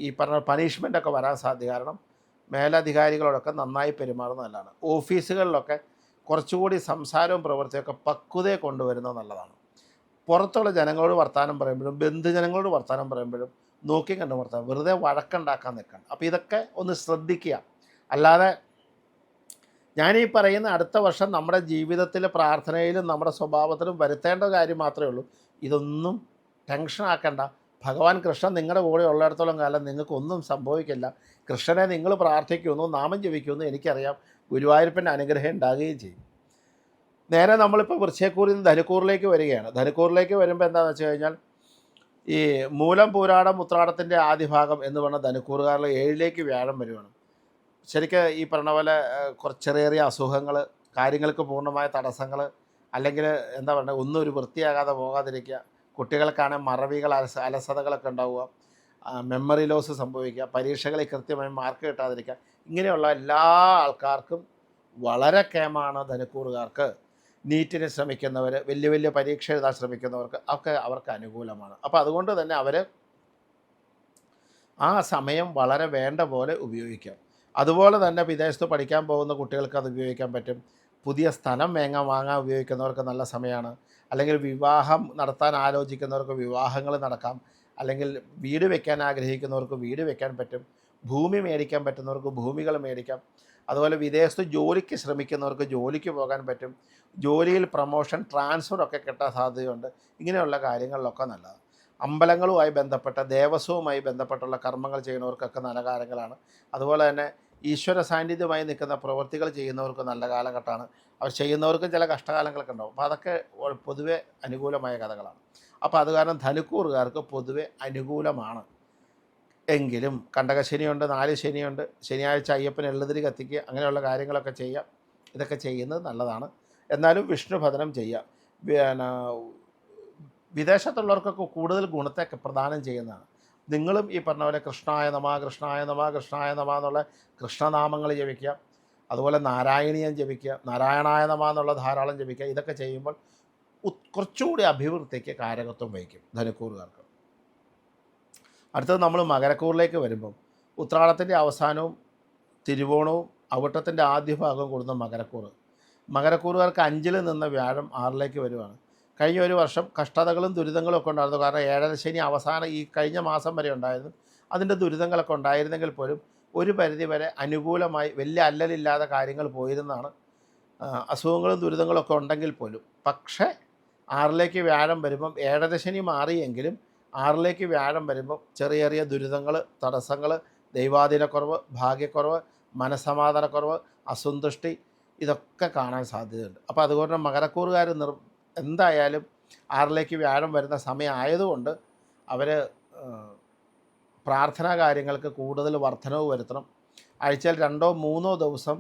ഈ പറഞ്ഞ പണിഷ്മെൻറ്റൊക്കെ വരാൻ സാധ്യത കാരണം മേലധികാരികളോടൊക്കെ നന്നായി പെരുമാറുന്നതല്ലാണ്. ഓഫീസുകളിലൊക്കെ കുറച്ചുകൂടി സംസാരവും പ്രവൃത്തിയൊക്കെ പക്വതയെ കൊണ്ടുവരുന്നത് നല്ലതാണ്. പുറത്തുള്ള ജനങ്ങളോട് വർത്തമാനം പറയുമ്പോഴും ബന്ധുജനങ്ങളോട് വർത്തമാനം പറയുമ്പോഴും നോക്കി കണ്ട് വർത്തമാനം, വെറുതെ വഴക്കുണ്ടാക്കാൻ നിൽക്കണം. അപ്പോൾ ഇതൊക്കെ ഒന്ന് ശ്രദ്ധിക്കുക. അല്ലാതെ ഞാനീ പറയുന്ന അടുത്ത വർഷം നമ്മുടെ ജീവിതത്തിലെ പ്രാർത്ഥനയിലും നമ്മുടെ സ്വഭാവത്തിലും വരുത്തേണ്ട കാര്യം മാത്രമേ ഉള്ളൂ. ഇതൊന്നും ടെൻഷൻ ആക്കണ്ട. ഭഗവാൻ കൃഷ്ണൻ നിങ്ങളുടെ കൂടെ ഉള്ളിടത്തോളം കാലം നിങ്ങൾക്കൊന്നും സംഭവിക്കില്ല. കൃഷ്ണനെ നിങ്ങൾ പ്രാർത്ഥിക്കുമെന്നും നാമം ജപിക്കുമെന്നും എനിക്കറിയാം. ഗുരുവായൂരപ്പൻ്റെ അനുഗ്രഹം ഉണ്ടാകുകയും ചെയ്യും. നേരെ നമ്മളിപ്പോൾ വൃശ്ചികക്കൂറിൽ നിന്ന് ധനുക്കൂറിലേക്ക് വരികയാണ്. ധനുക്കൂറിലേക്ക് വരുമ്പോൾ എന്താണെന്ന് വെച്ച് കഴിഞ്ഞാൽ ഈ മൂലം പൂരാടം ഉത്രാടത്തിൻ്റെ ആദ്യ ഭാഗം എന്ന് പറഞ്ഞാൽ ധനുക്കൂറുകാരിൽ 7ലേക്ക് വ്യാഴം വരുവാണ്. ശരിക്കും ഈ പറഞ്ഞ പോലെ കുറച്ച് ചെറിയ അസുഖങ്ങൾ, കാര്യങ്ങൾക്ക് പൂർണ്ണമായ തടസ്സങ്ങൾ, അല്ലെങ്കിൽ എന്താ പറയുക, ഒന്നും ഒരു വൃത്തിയാകാതെ പോകാതിരിക്കുക. കുട്ടികൾക്കാണെങ്കിൽ മറവികൾ, അലസതകളൊക്കെ ഉണ്ടാവുക, മെമ്മറി ലോസ് സംഭവിക്കുക, പരീക്ഷകളിൽ കൃത്യമായി മാർക്ക് കിട്ടാതിരിക്കുക. ഇങ്ങനെയുള്ള എല്ലാ ആൾക്കാർക്കും വളരെ കേമാണ്. ധനുക്കൂറുകാർക്ക്, നീറ്റിന് ശ്രമിക്കുന്നവർ, വലിയ പരീക്ഷ എഴുതാൻ ശ്രമിക്കുന്നവർക്ക് ഒക്കെ അവർക്ക് അനുകൂലമാണ്. അപ്പോൾ അതുകൊണ്ട് തന്നെ അവർ ആ സമയം വളരെ വേണ്ട പോലെ ഉപയോഗിക്കാം. അതുപോലെ തന്നെ വിദേശത്ത് പഠിക്കാൻ പോകുന്ന കുട്ടികൾക്ക് അത് ഉപയോഗിക്കാൻ പറ്റും. പുതിയ സ്ഥലം വാങ്ങാൻ ഉപയോഗിക്കുന്നവർക്ക് നല്ല സമയമാണ്. അല്ലെങ്കിൽ വിവാഹം നടത്താൻ ആലോചിക്കുന്നവർക്ക് വിവാഹങ്ങൾ നടക്കാം. അല്ലെങ്കിൽ വീട് വെക്കാൻ ആഗ്രഹിക്കുന്നവർക്ക് വീട് വെക്കാൻ പറ്റും. ഭൂമി മേടിക്കാൻ പറ്റുന്നവർക്ക് ഭൂമികൾ മേടിക്കാം. അതുപോലെ വിദേശത്ത് ജോലിക്ക് ശ്രമിക്കുന്നവർക്ക് ജോലിക്ക് പോകാൻ പറ്റും. ജോലിയിൽ പ്രമോഷൻ, ട്രാൻസ്ഫറൊക്കെ കിട്ടാൻ സാധ്യതയുണ്ട്. ഇങ്ങനെയുള്ള കാര്യങ്ങളിലൊക്കെ നല്ലതാണ്. അമ്പലങ്ങളുമായി ബന്ധപ്പെട്ട, ദേവസ്വവുമായി ബന്ധപ്പെട്ടുള്ള കർമ്മങ്ങൾ ചെയ്യുന്നവർക്കൊക്കെ നല്ല കാലങ്ങളാണ്. അതുപോലെ തന്നെ ഈശ്വര സാന്നിധ്യമായി നിൽക്കുന്ന പ്രവൃത്തികൾ ചെയ്യുന്നവർക്ക് നല്ല കാലഘട്ടമാണ്. അവർ ചെയ്യുന്നവർക്കും ചില കഷ്ടകാലങ്ങളൊക്കെ ഉണ്ടാവും. അപ്പോൾ അതൊക്കെ പൊതുവെ അനുകൂലമായ കഥകളാണ്. അപ്പോൾ അത് കാരണം ധനുക്കൂറുകാർക്ക് പൊതുവെ അനുകൂലമാണ്. എങ്കിലും കണ്ടകശനിയുണ്ട്, 4 ശനിയുണ്ട്. ശനിയാഴ്ച അയ്യപ്പന് എള്ളുതിരി കത്തിക്കുക, അങ്ങനെയുള്ള കാര്യങ്ങളൊക്കെ ചെയ്യാം. ഇതൊക്കെ ചെയ്യുന്നത് നല്ലതാണ്. എന്നാലും വിഷ്ണു ഭജനം ചെയ്യാം. പിന്നെ വിദേശത്തുള്ളവർക്കൊക്കെ കൂടുതൽ ഗുണത്തെ പ്രദാനം ചെയ്യുന്നതാണ്. നിങ്ങളും ഈ പറഞ്ഞ പോലെ കൃഷ്ണായ നമ എന്നുള്ള കൃഷ്ണനാമങ്ങൾ ജപിക്കുക. അതുപോലെ നാരായണീയം ജപിക്കുക, നാരായണായ നമ എന്നുള്ള ധാരാളം ജപിക്കുക. ഇതൊക്കെ ചെയ്യുമ്പോൾ കുറച്ചുകൂടി അഭിവൃദ്ധിക്ക് കാരകത്വം വഹിക്കും ധനുക്കൂറുകാർക്ക്. അടുത്തത് നമ്മൾ മകരക്കൂറിലേക്ക് വരുമ്പം ഉത്രാടത്തിൻ്റെ അവസാനവും തിരുവോണവും അവിട്ടത്തിൻ്റെ ആദ്യ ഭാഗവും കൂടുന്ന മകരക്കൂറ്. മകരക്കൂറുകാർക്ക് 5-ൽ നിന്ന് വ്യാഴം 6-ലേക്ക് വരുവാണ്. കഴിഞ്ഞ ഒരു വർഷം കഷ്ടതകളും ദുരിതങ്ങളും ഒക്കെ ഉണ്ടായിരുന്നു. കാരണം 7ര ശനി അവസാനം ഈ കഴിഞ്ഞ മാസം വരെ ഉണ്ടായിരുന്നു. അതിൻ്റെ ദുരിതങ്ങളൊക്കെ ഉണ്ടായിരുന്നെങ്കിൽ പോലും ഒരു പരിധി വരെ അനുകൂലമായി വലിയ അല്ലലില്ലാതെ കാര്യങ്ങൾ പോയിരുന്നതാണ്. അസുഖങ്ങളും ദുരിതങ്ങളൊക്കെ ഉണ്ടെങ്കിൽ പോലും. പക്ഷേ 6ലേക്ക് വ്യാഴം വരുമ്പം 7ര ശനി മാറിയെങ്കിലും 6ലേക്ക് വ്യാഴം വരുമ്പം ചെറിയ ചെറിയ ദുരിതങ്ങൾ, തടസ്സങ്ങൾ, ദൈവാധീനക്കുറവ്, ഭാഗ്യക്കുറവ്, മനസ്സമാധാനക്കുറവ്, അസന്തുഷ്ടി ഇതൊക്കെ കാണാൻ സാധ്യതയുണ്ട്. അപ്പോൾ അതുകൊണ്ട് മകരക്കൂറുകാർ എന്തായാലും 6ലേക്ക് വ്യാഴം വരുന്ന സമയം ആയതുകൊണ്ട് അവർ പ്രാർത്ഥനാ കാര്യങ്ങൾക്ക് കൂടുതൽ വർധനവ് വരുത്തണം. ആഴ്ചയിൽ 2-3 ദിവസം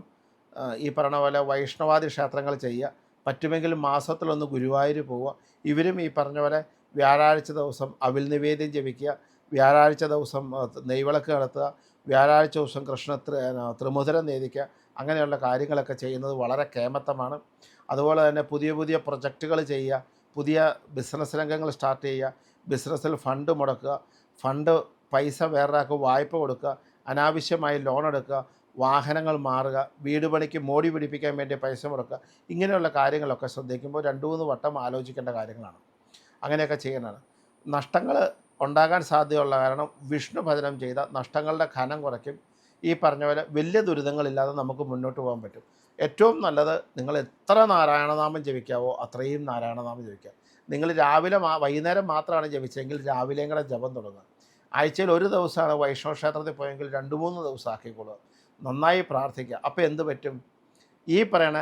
ഈ പറഞ്ഞ പോലെ വൈഷ്ണവാദി ക്ഷേത്രങ്ങൾ ചെയ്യുക. പറ്റുമെങ്കിൽ മാസത്തിലൊന്ന് ഗുരുവായൂർ പോവുക. ഇവരും ഈ പറഞ്ഞ പോലെ വ്യാഴാഴ്ച ദിവസം അവിൽ നിവേദ്യം ജപിക്കുക, വ്യാഴാഴ്ച ദിവസം നെയ്വിളക്ക് നടത്തുക, വ്യാഴാഴ്ച ദിവസം ത്രിമുധരം നേദിക്കുക. അങ്ങനെയുള്ള കാര്യങ്ങളൊക്കെ ചെയ്യുന്നത് വളരെ കേമത്തമാണ്. അതുപോലെ തന്നെ പുതിയ പുതിയ പ്രൊജക്റ്റുകൾ ചെയ്യുക, പുതിയ ബിസിനസ് രംഗങ്ങൾ സ്റ്റാർട്ട് ചെയ്യുക, ബിസിനസ്സിൽ ഫണ്ട് മുടക്കുക, ഫണ്ട് പൈസ വേറൊരാൾക്ക് വായ്പ കൊടുക്കുക, അനാവശ്യമായി ലോൺ എടുക്കുക, വാഹനങ്ങൾ മാറുക, വീട് പണിക്ക് മോടി പിടിപ്പിക്കാൻ വേണ്ടി പൈസ മുടക്കുക. ഇങ്ങനെയുള്ള കാര്യങ്ങളൊക്കെ ശ്രദ്ധിക്കുമ്പോൾ 2-3 വട്ടം ആലോചിക്കേണ്ട കാര്യങ്ങളാണ്. അങ്ങനെയൊക്കെ ചെയ്യേണ്ടതാണ്. നഷ്ടങ്ങൾ ഉണ്ടാകാൻ സാധ്യതയുള്ള കാരണം വിഷ്ണു ഭജനം ചെയ്ത നഷ്ടങ്ങളുടെ ഘനം കുറയ്ക്കും. ഈ പറഞ്ഞ പോലെ വലിയ ദുരിതങ്ങളില്ലാതെ നമുക്ക് മുന്നോട്ട് പോകാൻ പറ്റും. ഏറ്റവും നല്ലത് നിങ്ങൾ എത്ര നാരായണനാമം ജപിക്കാവോ അത്രയും നാരായണനാമം ജപിക്കുക. നിങ്ങൾ രാവിലെ വൈകുന്നേരം മാത്രമാണ് ജപിച്ചെങ്കിൽ രാവിലെയും കൂടെ ജപം തുടങ്ങുക. ആഴ്ചയിൽ ഒരു ദിവസമാണ് വൈഷ്ണവ ക്ഷേത്രത്തിൽ പോയെങ്കിൽ 2-3 ദിവസം ആക്കിക്കൊള്ളുക. നന്നായി പ്രാർത്ഥിക്കുക. അപ്പോൾ എന്ത് പറ്റും? ഈ പറയണ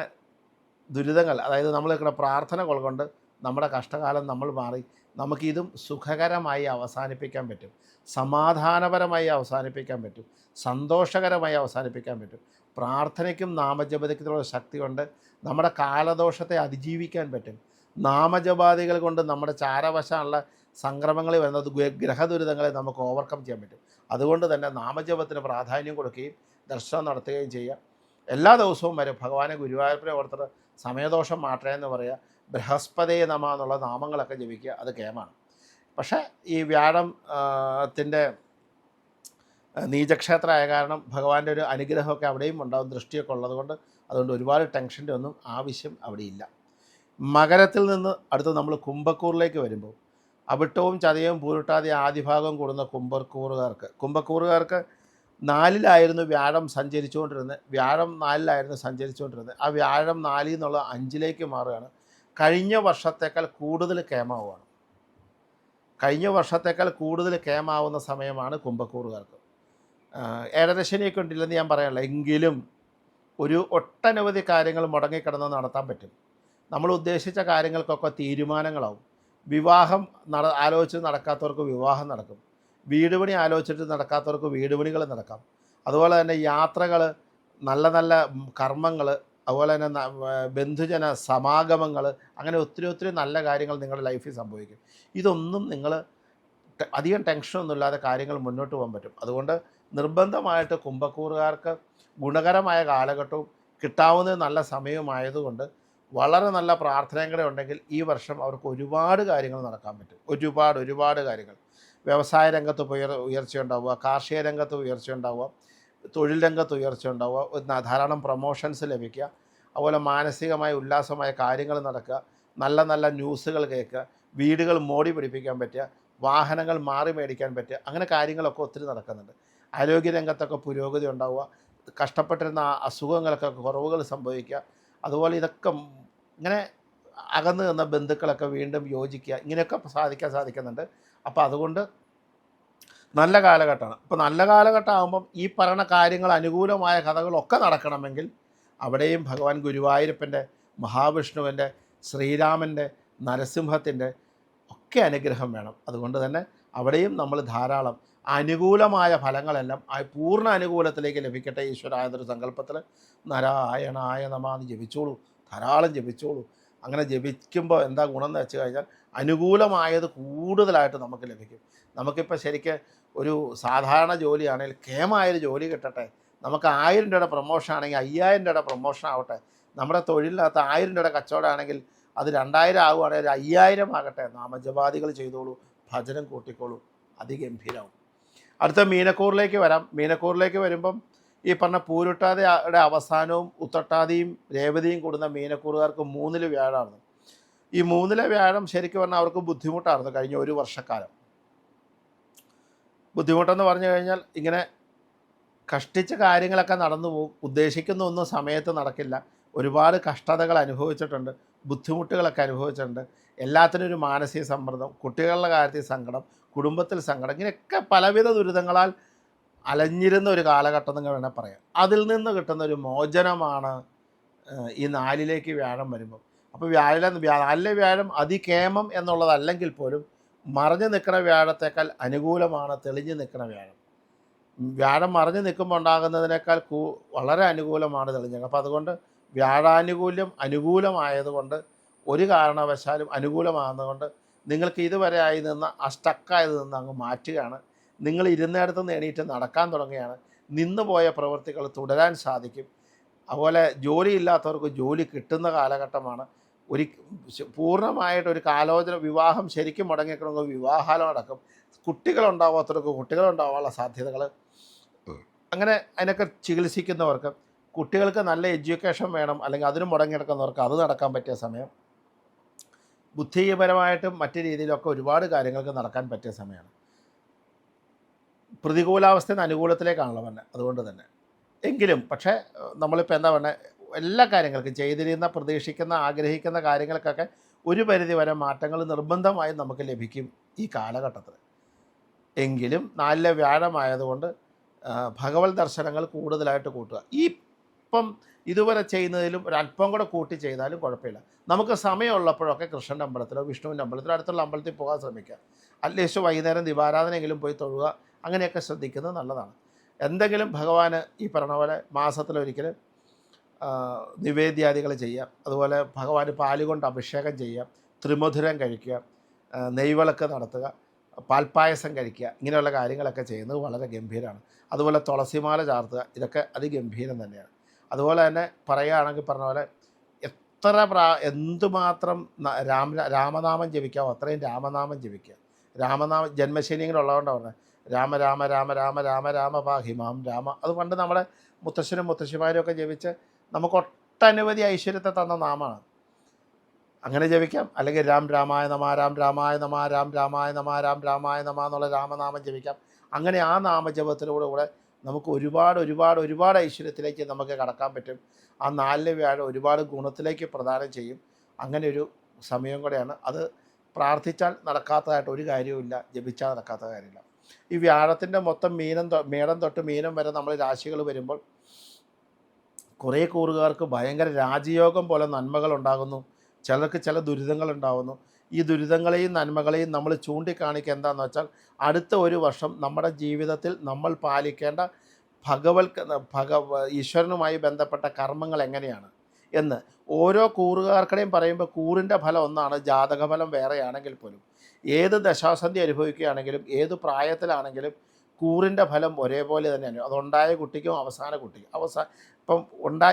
ദുരിതങ്ങൾ, അതായത് നമ്മളിവിടെ പ്രാർത്ഥനകൾ കൊണ്ട് നമ്മുടെ കഷ്ടകാലം നമ്മൾ മാറി നമുക്കിതും സുഖകരമായി അവസാനിപ്പിക്കാൻ പറ്റും, സമാധാനപരമായി അവസാനിപ്പിക്കാൻ പറ്റും, സന്തോഷകരമായി അവസാനിപ്പിക്കാൻ പറ്റും. പ്രാർത്ഥനയ്ക്കും നാമജപത്തിനുള്ള ശക്തി കൊണ്ട് നമ്മുടെ കാലദോഷത്തെ അതിജീവിക്കാൻ പറ്റും. നാമജപാദികൾ കൊണ്ട് നമ്മുടെ ചാരവശമുള്ള സംക്രമങ്ങളിൽ വരുന്നത് ഗ്രഹദുരിതങ്ങളെ നമുക്ക് ഓവർകം ചെയ്യാൻ പറ്റും. അതുകൊണ്ട് തന്നെ നാമജപത്തിന് പ്രാധാന്യം കൊടുക്കുകയും ദർശനം നടത്തുകയും ചെയ്യുക. എല്ലാ ദിവസവും വരെ ഭഗവാനെ ഗുരുവായൂരപ്പനെ ഓർത്തിട്ട് സമയദോഷം മാറ്റണേ എന്ന് പറയുക. ബൃഹസ്പതയെ നമ എന്നുള്ള നാമങ്ങളൊക്കെ ജപിക്കുക. അത് കേമാണ്. പക്ഷേ ഈ വ്യാഴത്തിൻ്റെ നീചക്ഷേത്രമായ കാരണം ഭഗവാന്റെ ഒരു അനുഗ്രഹമൊക്കെ അവിടെയും ഉണ്ടാകും, ദൃഷ്ടിയൊക്കെ ഉള്ളതുകൊണ്ട്. അതുകൊണ്ട് ഒരുപാട് ടെൻഷൻ്റെ ഒന്നും ആവശ്യം അവിടെയില്ല. മകരത്തിൽ നിന്ന് അടുത്ത് നമ്മൾ കുംഭക്കൂറിലേക്ക് വരുമ്പോൾ അവിട്ടവും ചതയവും പൂരിട്ടാതി ആദ്യഭാഗം കൂടുന്ന കുംഭക്കൂറുകാർക്ക് 4-ലായിരുന്നു വ്യാഴം സഞ്ചരിച്ചുകൊണ്ടിരുന്നത്. വ്യാഴം 4-ലായിരുന്നു സഞ്ചരിച്ചുകൊണ്ടിരുന്നത്. ആ വ്യാഴം 4 എന്നുള്ള 5-ലേക്ക് മാറുകയാണ്. കഴിഞ്ഞ വർഷത്തേക്കാൾ കൂടുതൽ കേമാവുകയാണ്. കഴിഞ്ഞ വർഷത്തേക്കാൾ കൂടുതൽ കേമാവുന്ന സമയമാണ് കുംഭക്കൂറുകാർക്ക്. 7ര ശനിയൊക്കെ ഉണ്ടില്ലെന്ന് ഞാൻ പറയാനില്ല, എങ്കിലും ഒരു ഒട്ടനവധി കാര്യങ്ങൾ മുടങ്ങിക്കിടന്ന് നടത്താൻ പറ്റും. നമ്മൾ ഉദ്ദേശിച്ച കാര്യങ്ങൾക്കൊക്കെ തീരുമാനങ്ങളാവും. വിവാഹം ആലോചിച്ച് നടക്കാത്തവർക്ക് വിവാഹം നടക്കും. വീട് പണി ആലോചിച്ചിട്ട് നടക്കാത്തവർക്ക് വീട് പണികൾ നടക്കാം. അതുപോലെ തന്നെ യാത്രകൾ, നല്ല നല്ല കർമ്മങ്ങൾ, അതുപോലെ തന്നെ ബന്ധുജന സമാഗമങ്ങൾ, അങ്ങനെ ഒത്തിരി നല്ല കാര്യങ്ങൾ നിങ്ങളുടെ ലൈഫിൽ സംഭവിക്കും. ഇതൊന്നും നിങ്ങൾ അധികം ടെൻഷനൊന്നുമില്ലാതെ കാര്യങ്ങൾ മുന്നോട്ട് പോകാൻ പറ്റും. അതുകൊണ്ട് നിർബന്ധമായിട്ട് കുംഭക്കൂറുകാർക്ക് ഗുണകരമായ കാലഘട്ടവും കിട്ടാവുന്ന നല്ല സമയവുമായതുകൊണ്ട് വളരെ നല്ല പ്രാർത്ഥനയും കൂടെ ഉണ്ടെങ്കിൽ ഈ വർഷം അവർക്ക് ഒരുപാട് കാര്യങ്ങൾ നടക്കാൻ പറ്റും. ഒരുപാട് കാര്യങ്ങൾ. വ്യവസായ രംഗത്ത് ഉയർച്ചയുണ്ടാവുക, കാർഷിക രംഗത്ത് ഉയർച്ചയുണ്ടാവുക, തൊഴിൽ രംഗത്ത് ഉയർച്ചയുണ്ടാവുക, ധാരാളം പ്രൊമോഷൻസ് ലഭിക്കുക, അതുപോലെ മാനസികമായ ഉല്ലാസമായ കാര്യങ്ങൾ നടക്കുക, നല്ല ന്യൂസുകൾ കേൾക്കുക, വീടുകൾ മോടി പിടിപ്പിക്കാൻ പറ്റുക, വാഹനങ്ങൾ മാറി മേടിക്കാൻ പറ്റുക, അങ്ങനെ കാര്യങ്ങളൊക്കെ ഒത്തിരി നടക്കുന്നുണ്ട്. ആരോഗ്യരംഗത്തൊക്കെ പുരോഗതി ഉണ്ടാവുക, കഷ്ടപ്പെട്ടിരുന്ന അസുഖങ്ങളൊക്കെ കുറവുകൾ സംഭവിക്കുക, അതുപോലെ ഇതൊക്കെ ഇങ്ങനെ അകന്നു നിന്ന ബന്ധുക്കളൊക്കെ വീണ്ടും യോജിക്കുക, ഇങ്ങനെയൊക്കെ സാധിക്കുന്നുണ്ട്. അപ്പോൾ അതുകൊണ്ട് നല്ല കാലഘട്ടമാണ്. അപ്പോൾ നല്ല കാലഘട്ടം ആകുമ്പം ഈ പറയുന്ന കാര്യങ്ങൾ, അനുകൂലമായ കഥകളൊക്കെ നടക്കണമെങ്കിൽ അവിടെയും ഭഗവാൻ ഗുരുവായൂരപ്പൻ്റെ, മഹാവിഷ്ണുവിൻ്റെ, ശ്രീരാമൻ്റെ, നരസിംഹത്തിൻ്റെ ഒക്കെ അനുഗ്രഹം വേണം. അതുകൊണ്ട് തന്നെ അവിടെയും നമ്മൾ ധാരാളം അനുകൂലമായ ഫലങ്ങളെല്ലാം പൂർണ്ണ അനുകൂലത്തിലേക്ക് ലഭിക്കട്ടെ ഈശ്വരായ എന്നൊരു സങ്കല്പത്തിൽ നാരായണായ നമാന്ന് ജപിച്ചോളൂ, ധാരാളം ജപിച്ചോളൂ. അങ്ങനെ ജപിക്കുമ്പോൾ എന്താ ഗുണം എന്ന് വെച്ച് കഴിഞ്ഞാൽ അനുകൂലമായത് കൂടുതലായിട്ട് നമുക്ക് ലഭിക്കും. നമുക്കിപ്പോൾ ശരിക്ക് ഒരു സാധാരണ ജോലിയാണെങ്കിൽ കേമായൊരു ജോലി കിട്ടട്ടെ, നമുക്ക് 1000 രൂപയുടെ പ്രൊമോഷൻ ആണെങ്കിൽ 5000 രൂപയുടെ പ്രൊമോഷൻ ആവട്ടെ, നമ്മുടെ തൊഴിലിനകത്ത് 1000 രൂപയുടെ കച്ചവടമാണെങ്കിൽ അത് 2000 ആകുവാണെങ്കിൽ 5000 ആകട്ടെ, നാമജപാദികൾ ചെയ്തോളൂ, ഭജനം കൂട്ടിക്കോളൂ, അതിഗംഭീരമാവും. അടുത്ത മീനക്കൂറിലേക്ക് വരാം. മീനക്കൂറിലേക്ക് വരുമ്പം ഈ പറഞ്ഞ പൂരുട്ടാതിയുടെ അവസാനവും ഉത്രട്ടാതിയും രേവതിയും കൂടുന്ന മീനക്കൂറുകാർക്ക് 3-ല് വ്യാഴമാണ്. ഈ 3-ലെ വ്യാഴം ശരിക്കും പറഞ്ഞാൽ അവർക്ക് ബുദ്ധിമുട്ടായിരുന്നു കഴിഞ്ഞ ഒരു വർഷക്കാലം. ബുദ്ധിമുട്ടെന്ന് പറഞ്ഞു കഴിഞ്ഞാൽ ഇങ്ങനെ കഷ്ടിച്ച കാര്യങ്ങളൊക്കെ നടന്നു പോകും, ഉദ്ദേശിക്കുന്ന ഒന്നും സമയത്ത് നടക്കില്ല, ഒരുപാട് കഷ്ടതകൾ അനുഭവിച്ചിട്ടുണ്ട്, ബുദ്ധിമുട്ടുകളൊക്കെ അനുഭവിച്ചിട്ടുണ്ട്, എല്ലാത്തിനും ഒരു മാനസിക സമ്മർദ്ദം, കുട്ടികളുടെ കാര്യത്തിൽ സങ്കടം, കുടുംബത്തിൽ സങ്കടം, ഇങ്ങനെയൊക്കെ പലവിധ ദുരിതങ്ങളാൽ അലഞ്ഞിരുന്ന ഒരു കാലഘട്ടം എന്ന് വേണേൽ പറയാം. അതിൽ നിന്ന് കിട്ടുന്ന ഒരു മോചനമാണ് ഈ 4-ലേക്ക് വ്യാഴം വരുമ്പോൾ. അപ്പോൾ 4-ലെ വ്യാഴം അതികേമം എന്നുള്ളതല്ലെങ്കിൽ പോലും മറഞ്ഞു നിൽക്കുന്ന വ്യാഴത്തേക്കാൾ അനുകൂലമാണ് തെളിഞ്ഞു നിൽക്കുന്ന വ്യാഴം. വ്യാഴം മറഞ്ഞു നിൽക്കുമ്പോൾ ഉണ്ടാകുന്നതിനേക്കാൾ വളരെ അനുകൂലമാണ് തെളിഞ്ഞത്. അപ്പോൾ അതുകൊണ്ട് വ്യാഴാനുകൂല്യം അനുകൂലമായതുകൊണ്ട് ഒരു കാരണവശാലും അനുകൂലമാകുന്നതുകൊണ്ട് നിങ്ങൾക്ക് ഇതുവരെ ആയി നിന്ന് ആ സ്റ്റക്കായത് നിന്ന് അങ്ങ് മാറ്റുകയാണ്. നിങ്ങൾ ഇരുന്നിടത്ത് നിന്ന് എണീറ്റ് നടക്കാൻ തുടങ്ങുകയാണ്. നിന്നുപോയ പ്രവൃത്തികൾ തുടരാൻ സാധിക്കും. അതുപോലെ ജോലിയില്ലാത്തവർക്ക് ജോലി കിട്ടുന്ന കാലഘട്ടമാണ്. പൂർണ്ണമായിട്ടൊരു കാലോചന, വിവാഹം ശരിക്കും മുടങ്ങിക്കണമെങ്കിൽ വിവാഹാലം നടക്കും. കുട്ടികളുണ്ടാവാത്തവർക്ക് കുട്ടികളുണ്ടാവാനുള്ള സാധ്യതകൾ, അങ്ങനെ അതിനൊക്കെ ചികിത്സിക്കുന്നവർക്ക്, കുട്ടികൾക്ക് നല്ല എഡ്യൂക്കേഷൻ വേണം അല്ലെങ്കിൽ അതിന് മുടങ്ങിയെടുക്കുന്നവർക്ക് അത് നടക്കാൻ പറ്റിയ സമയം, ബുദ്ധിപരമായിട്ടും മറ്റു രീതിയിലൊക്കെ ഒരുപാട് കാര്യങ്ങൾക്ക് നടക്കാൻ പറ്റിയ സമയമാണ്. പ്രതികൂലാവസ്ഥയിൽ നിന്ന് അനുകൂലത്തിലേക്കാണല്ലോ പറഞ്ഞത്. അതുകൊണ്ട് തന്നെ എങ്കിലും പക്ഷേ നമ്മളിപ്പോൾ എന്താ പറഞ്ഞത്, എല്ലാ കാര്യങ്ങൾക്കും ചെയ്തിരുന്ന, പ്രതീക്ഷിക്കുന്ന, ആഗ്രഹിക്കുന്ന കാര്യങ്ങൾക്കൊക്കെ ഒരു പരിധി വരെ മാറ്റങ്ങൾ നിർബന്ധമായും നമുക്ക് ലഭിക്കും ഈ കാലഘട്ടത്തിൽ. എങ്കിലും 4-ലെ വ്യാഴമായതുകൊണ്ട് ഭഗവത് ദർശനങ്ങൾ കൂടുതലായിട്ട് കൂട്ടുക. ഇപ്പം ഇതുവരെ ചെയ്യുന്നതിലും ഒരല്പം കൂടെ കൂട്ടി ചെയ്താലും കുഴപ്പമില്ല. നമുക്ക് സമയമുള്ളപ്പോഴൊക്കെ കൃഷ്ണൻ്റെ അമ്പലത്തിലോ വിഷ്ണുവിൻ്റെ അമ്പലത്തിലോ അടുത്തുള്ള അമ്പലത്തിൽ പോകാൻ ശ്രമിക്കുക. അറ്റ്ലീസ്റ്റ് വൈകുന്നേരം ദീപാരാധനയെങ്കിലും പോയി തൊഴുക. അങ്ങനെയൊക്കെ ശ്രദ്ധിക്കുന്നത് നല്ലതാണ്. എന്തെങ്കിലും ഭഗവാന് ഈ പറഞ്ഞ പോലെ മാസത്തിലൊരിക്കൽ നിവേദ്യാദികൾ ചെയ്യാം. അതുപോലെ ഭഗവാന് പാലുകൊണ്ട് അഭിഷേകം ചെയ്യാം, ത്രിമധുരം കഴിക്കുക, നെയ്വിളക്ക് നടത്തുക, പാൽപ്പായസം കഴിക്കുക, ഇങ്ങനെയുള്ള കാര്യങ്ങളൊക്കെ ചെയ്യുന്നത് വളരെ ഗംഭീരമാണ്. അതുപോലെ തുളസിമാല ചാർത്തുക, ഇതൊക്കെ അതിഗംഭീരം തന്നെയാണ്. അതുപോലെ തന്നെ പറയുകയാണെങ്കിൽ പറഞ്ഞ പോലെ എന്തുമാത്രം രാമനാമം ജപിക്കാമോ അത്രയും രാമനാമം ജപിക്കുക. രാമനാമം ജന്മശനികളുള്ളതുകൊണ്ടാണ് പറഞ്ഞത് രാമ രാമ രാമ രാമ രാമ രാമ പാഹിമാം രാമ. അത് പണ്ട് നമ്മുടെ മുത്തശ്ശനും മുത്തശ്ശിമാരും ഒക്കെ ജപിച്ച് നമുക്ക് ഒട്ടനവധി ഐശ്വര്യത്തെ തന്ന നാമമാണ്. അങ്ങനെ ജപിക്കാം. അല്ലെങ്കിൽ രാം രാമായ നമ, രാം രാമായ നമ, രാം രാമായ നമ, രാം രാമായ നമ എന്നുള്ള രാമനാമം ജപിക്കാം. അങ്ങനെ ആ നാമജപത്തിലൂടെ നമുക്ക് ഒരുപാട് ഐശ്വര്യത്തിലേക്ക് നമുക്ക് കടക്കാൻ പറ്റും. ആ 4-ലെ വ്യാഴം ഒരുപാട് ഗുണത്തിലേക്ക് പ്രദാനം ചെയ്യും. അങ്ങനെ ഒരു സമയം കൂടെയാണ്. അത് പ്രാർത്ഥിച്ചാൽ നടക്കാത്തതായിട്ട് ഒരു കാര്യവുമില്ല, ജപിച്ചാൽ നടക്കാത്ത കാര്യമില്ല. ഈ വ്യാഴത്തിൻ്റെ മൊത്തം മേടം തൊട്ട് മീനം വരെ നമ്മൾ രാശികൾ വരുമ്പോൾ കുറേ കൂറുകാർക്ക് ഭയങ്കര രാജയോഗം പോലെ നന്മകൾ ഉണ്ടാകുന്നു, ചിലർക്ക് ചില ദുരിതങ്ങൾ ഉണ്ടാകുന്നു. ഈ ദുരിതങ്ങളെയും നന്മകളെയും നമ്മൾ ചൂണ്ടിക്കാണിക്കുക എന്താണെന്ന് വെച്ചാൽ അടുത്ത ഒരു വർഷം നമ്മുടെ ജീവിതത്തിൽ നമ്മൾ പാലിക്കേണ്ട ഈശ്വരനുമായി ബന്ധപ്പെട്ട കർമ്മങ്ങൾ എങ്ങനെയാണ് എന്ന് ഓരോ കൂറുകാർക്കിടെയും പറയുമ്പോൾ കൂറിൻ്റെ ഫലം ഒന്നാണ്, ജാതകഫലം വേറെയാണെങ്കിൽ പോലും ഏത് ദശാസന്ധി അനുഭവിക്കുകയാണെങ്കിലും ഏത് പ്രായത്തിലാണെങ്കിലും കൂറിൻ്റെ ഫലം ഒരേപോലെ തന്നെയാണ്. അതുണ്ടായ കുട്ടിക്കും അവസാന കുട്ടിക്കും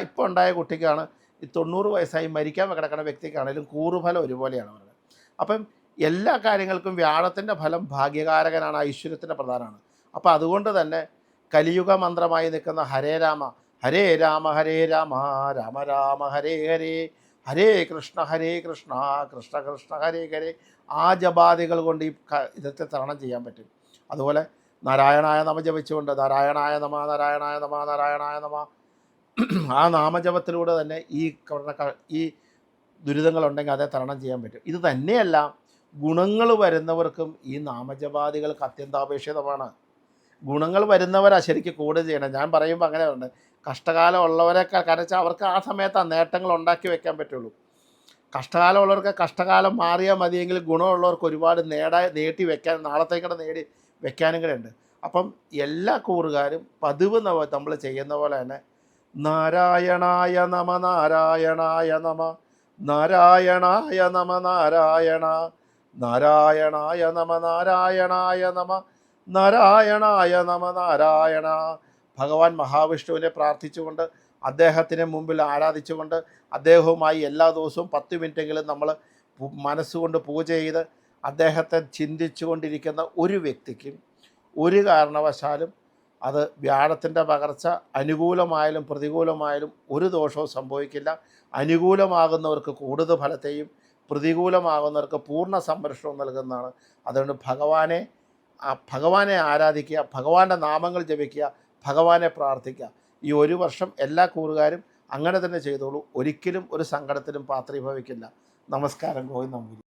ഇപ്പോൾ ഉണ്ടായ കുട്ടിക്കാണ് ഈ 90 വയസ്സായി മരിക്കാൻ കിടക്കുന്ന വ്യക്തിക്കാണെങ്കിലും കൂറുഫലം ഒരുപോലെയാണ് പറയുന്നത്. അപ്പം എല്ലാ കാര്യങ്ങൾക്കും വ്യാഴത്തിൻ്റെ ഫലം ഭാഗ്യകാരകനാണ്, ഐശ്വര്യത്തിൻ്റെ പ്രധാനമാണ്. അപ്പോൾ അതുകൊണ്ട് തന്നെ കലിയുഗ മന്ത്രമായി നിൽക്കുന്ന ഹരേ രാമ ഹരേ രാമ രാമ രാമ ഹരേ ഹരേ, ഹരേ കൃഷ്ണ കൃഷ്ണ കൃഷ്ണ ഹരേ ഹരേ, ആ ജപാദികൾ കൊണ്ട് ഈ ഇതൊക്കെ തരണം ചെയ്യാൻ പറ്റും. അതുപോലെ നാരായണായ നമ ജപിച്ചുകൊണ്ട് നാരായണായ നമ നാരായണായ നമ നാരായണായ നമ, ആ നാമജപത്തിലൂടെ തന്നെ ഈ ദുരിതങ്ങളുണ്ടെങ്കിൽ അതേ തരണം ചെയ്യാൻ പറ്റും. ഇത് തന്നെയല്ല, ഗുണങ്ങൾ വരുന്നവർക്കും ഈ നാമജപാദികൾക്ക് അത്യന്താപേക്ഷിതമാണ്. ഗുണങ്ങൾ വരുന്നവരാ ശരിക്കും കൂടുതൽ ചെയ്യണം. ഞാൻ പറയുമ്പോൾ അങ്ങനെ ഉണ്ട്, കഷ്ടകാലം ഉള്ളവരെക്കാൾ കരച്ചാൽ അവർക്ക് ആ സമയത്ത് ആ നേട്ടങ്ങൾ ഉണ്ടാക്കി വെക്കാൻ പറ്റുള്ളൂ. കഷ്ടകാലം ഉള്ളവർക്ക് കഷ്ടകാലം മാറിയാൽ മതിയെങ്കിൽ ഗുണമുള്ളവർക്ക് ഒരുപാട് നീട്ടി വെക്കാൻ, നാളത്തേക്കൂടെ നേടി വെക്കാനും കൂടെ ഉണ്ട്. അപ്പം എല്ലാ കൂറുകാരും പതിവ് നമ്മൾ ചെയ്യുന്ന പോലെ തന്നെ നാരായണായ നമ നാരായണായ നമ നാരായണായ നമ നാരായണ നാരായണായ നമ നാരായണായ നമ നാരായണായ നമ നാരായണ. ഭഗവാൻ മഹാവിഷ്ണുവിനെ പ്രാർത്ഥിച്ചുകൊണ്ട് അദ്ദേഹത്തിന് മുമ്പിൽ ആരാധിച്ചുകൊണ്ട് അദ്ദേഹവുമായി എല്ലാ ദിവസവും 10 മിനിറ്റെങ്കിലും നമ്മൾ മനസ്സുകൊണ്ട് പൂജ ചെയ്ത് അദ്ദേഹത്തെ ചിന്തിച്ചു കൊണ്ടിരിക്കുന്ന ഒരു വ്യക്തിക്കും ഒരു കാരണവശാലും അത് വ്യാഴത്തിൻ്റെ പകർച്ച അനുകൂലമായാലും പ്രതികൂലമായാലും ഒരു ദോഷവും സംഭവിക്കില്ല. അനുകൂലമാകുന്നവർക്ക് കൂടുതൽ ഫലത്തെയും പ്രതികൂലമാകുന്നവർക്ക് പൂർണ്ണ സംരക്ഷണവും നൽകുന്നതാണ്. അതുകൊണ്ട് ഭഗവാനെ ആരാധിക്കുക, ഭഗവാന്റെ നാമങ്ങൾ ജപിക്കുക, ഭഗവാനെ പ്രാർത്ഥിക്കുക. ഈ ഒരു വർഷം എല്ലാ കൂറുകാരും അങ്ങനെ തന്നെ ചെയ്തോളൂ. ഒരിക്കലും ഒരു സങ്കടത്തിലും പാത്രീഭവിക്കില്ല. നമസ്കാരം. ഗോവിന്ദ നമ്പൂതിരി.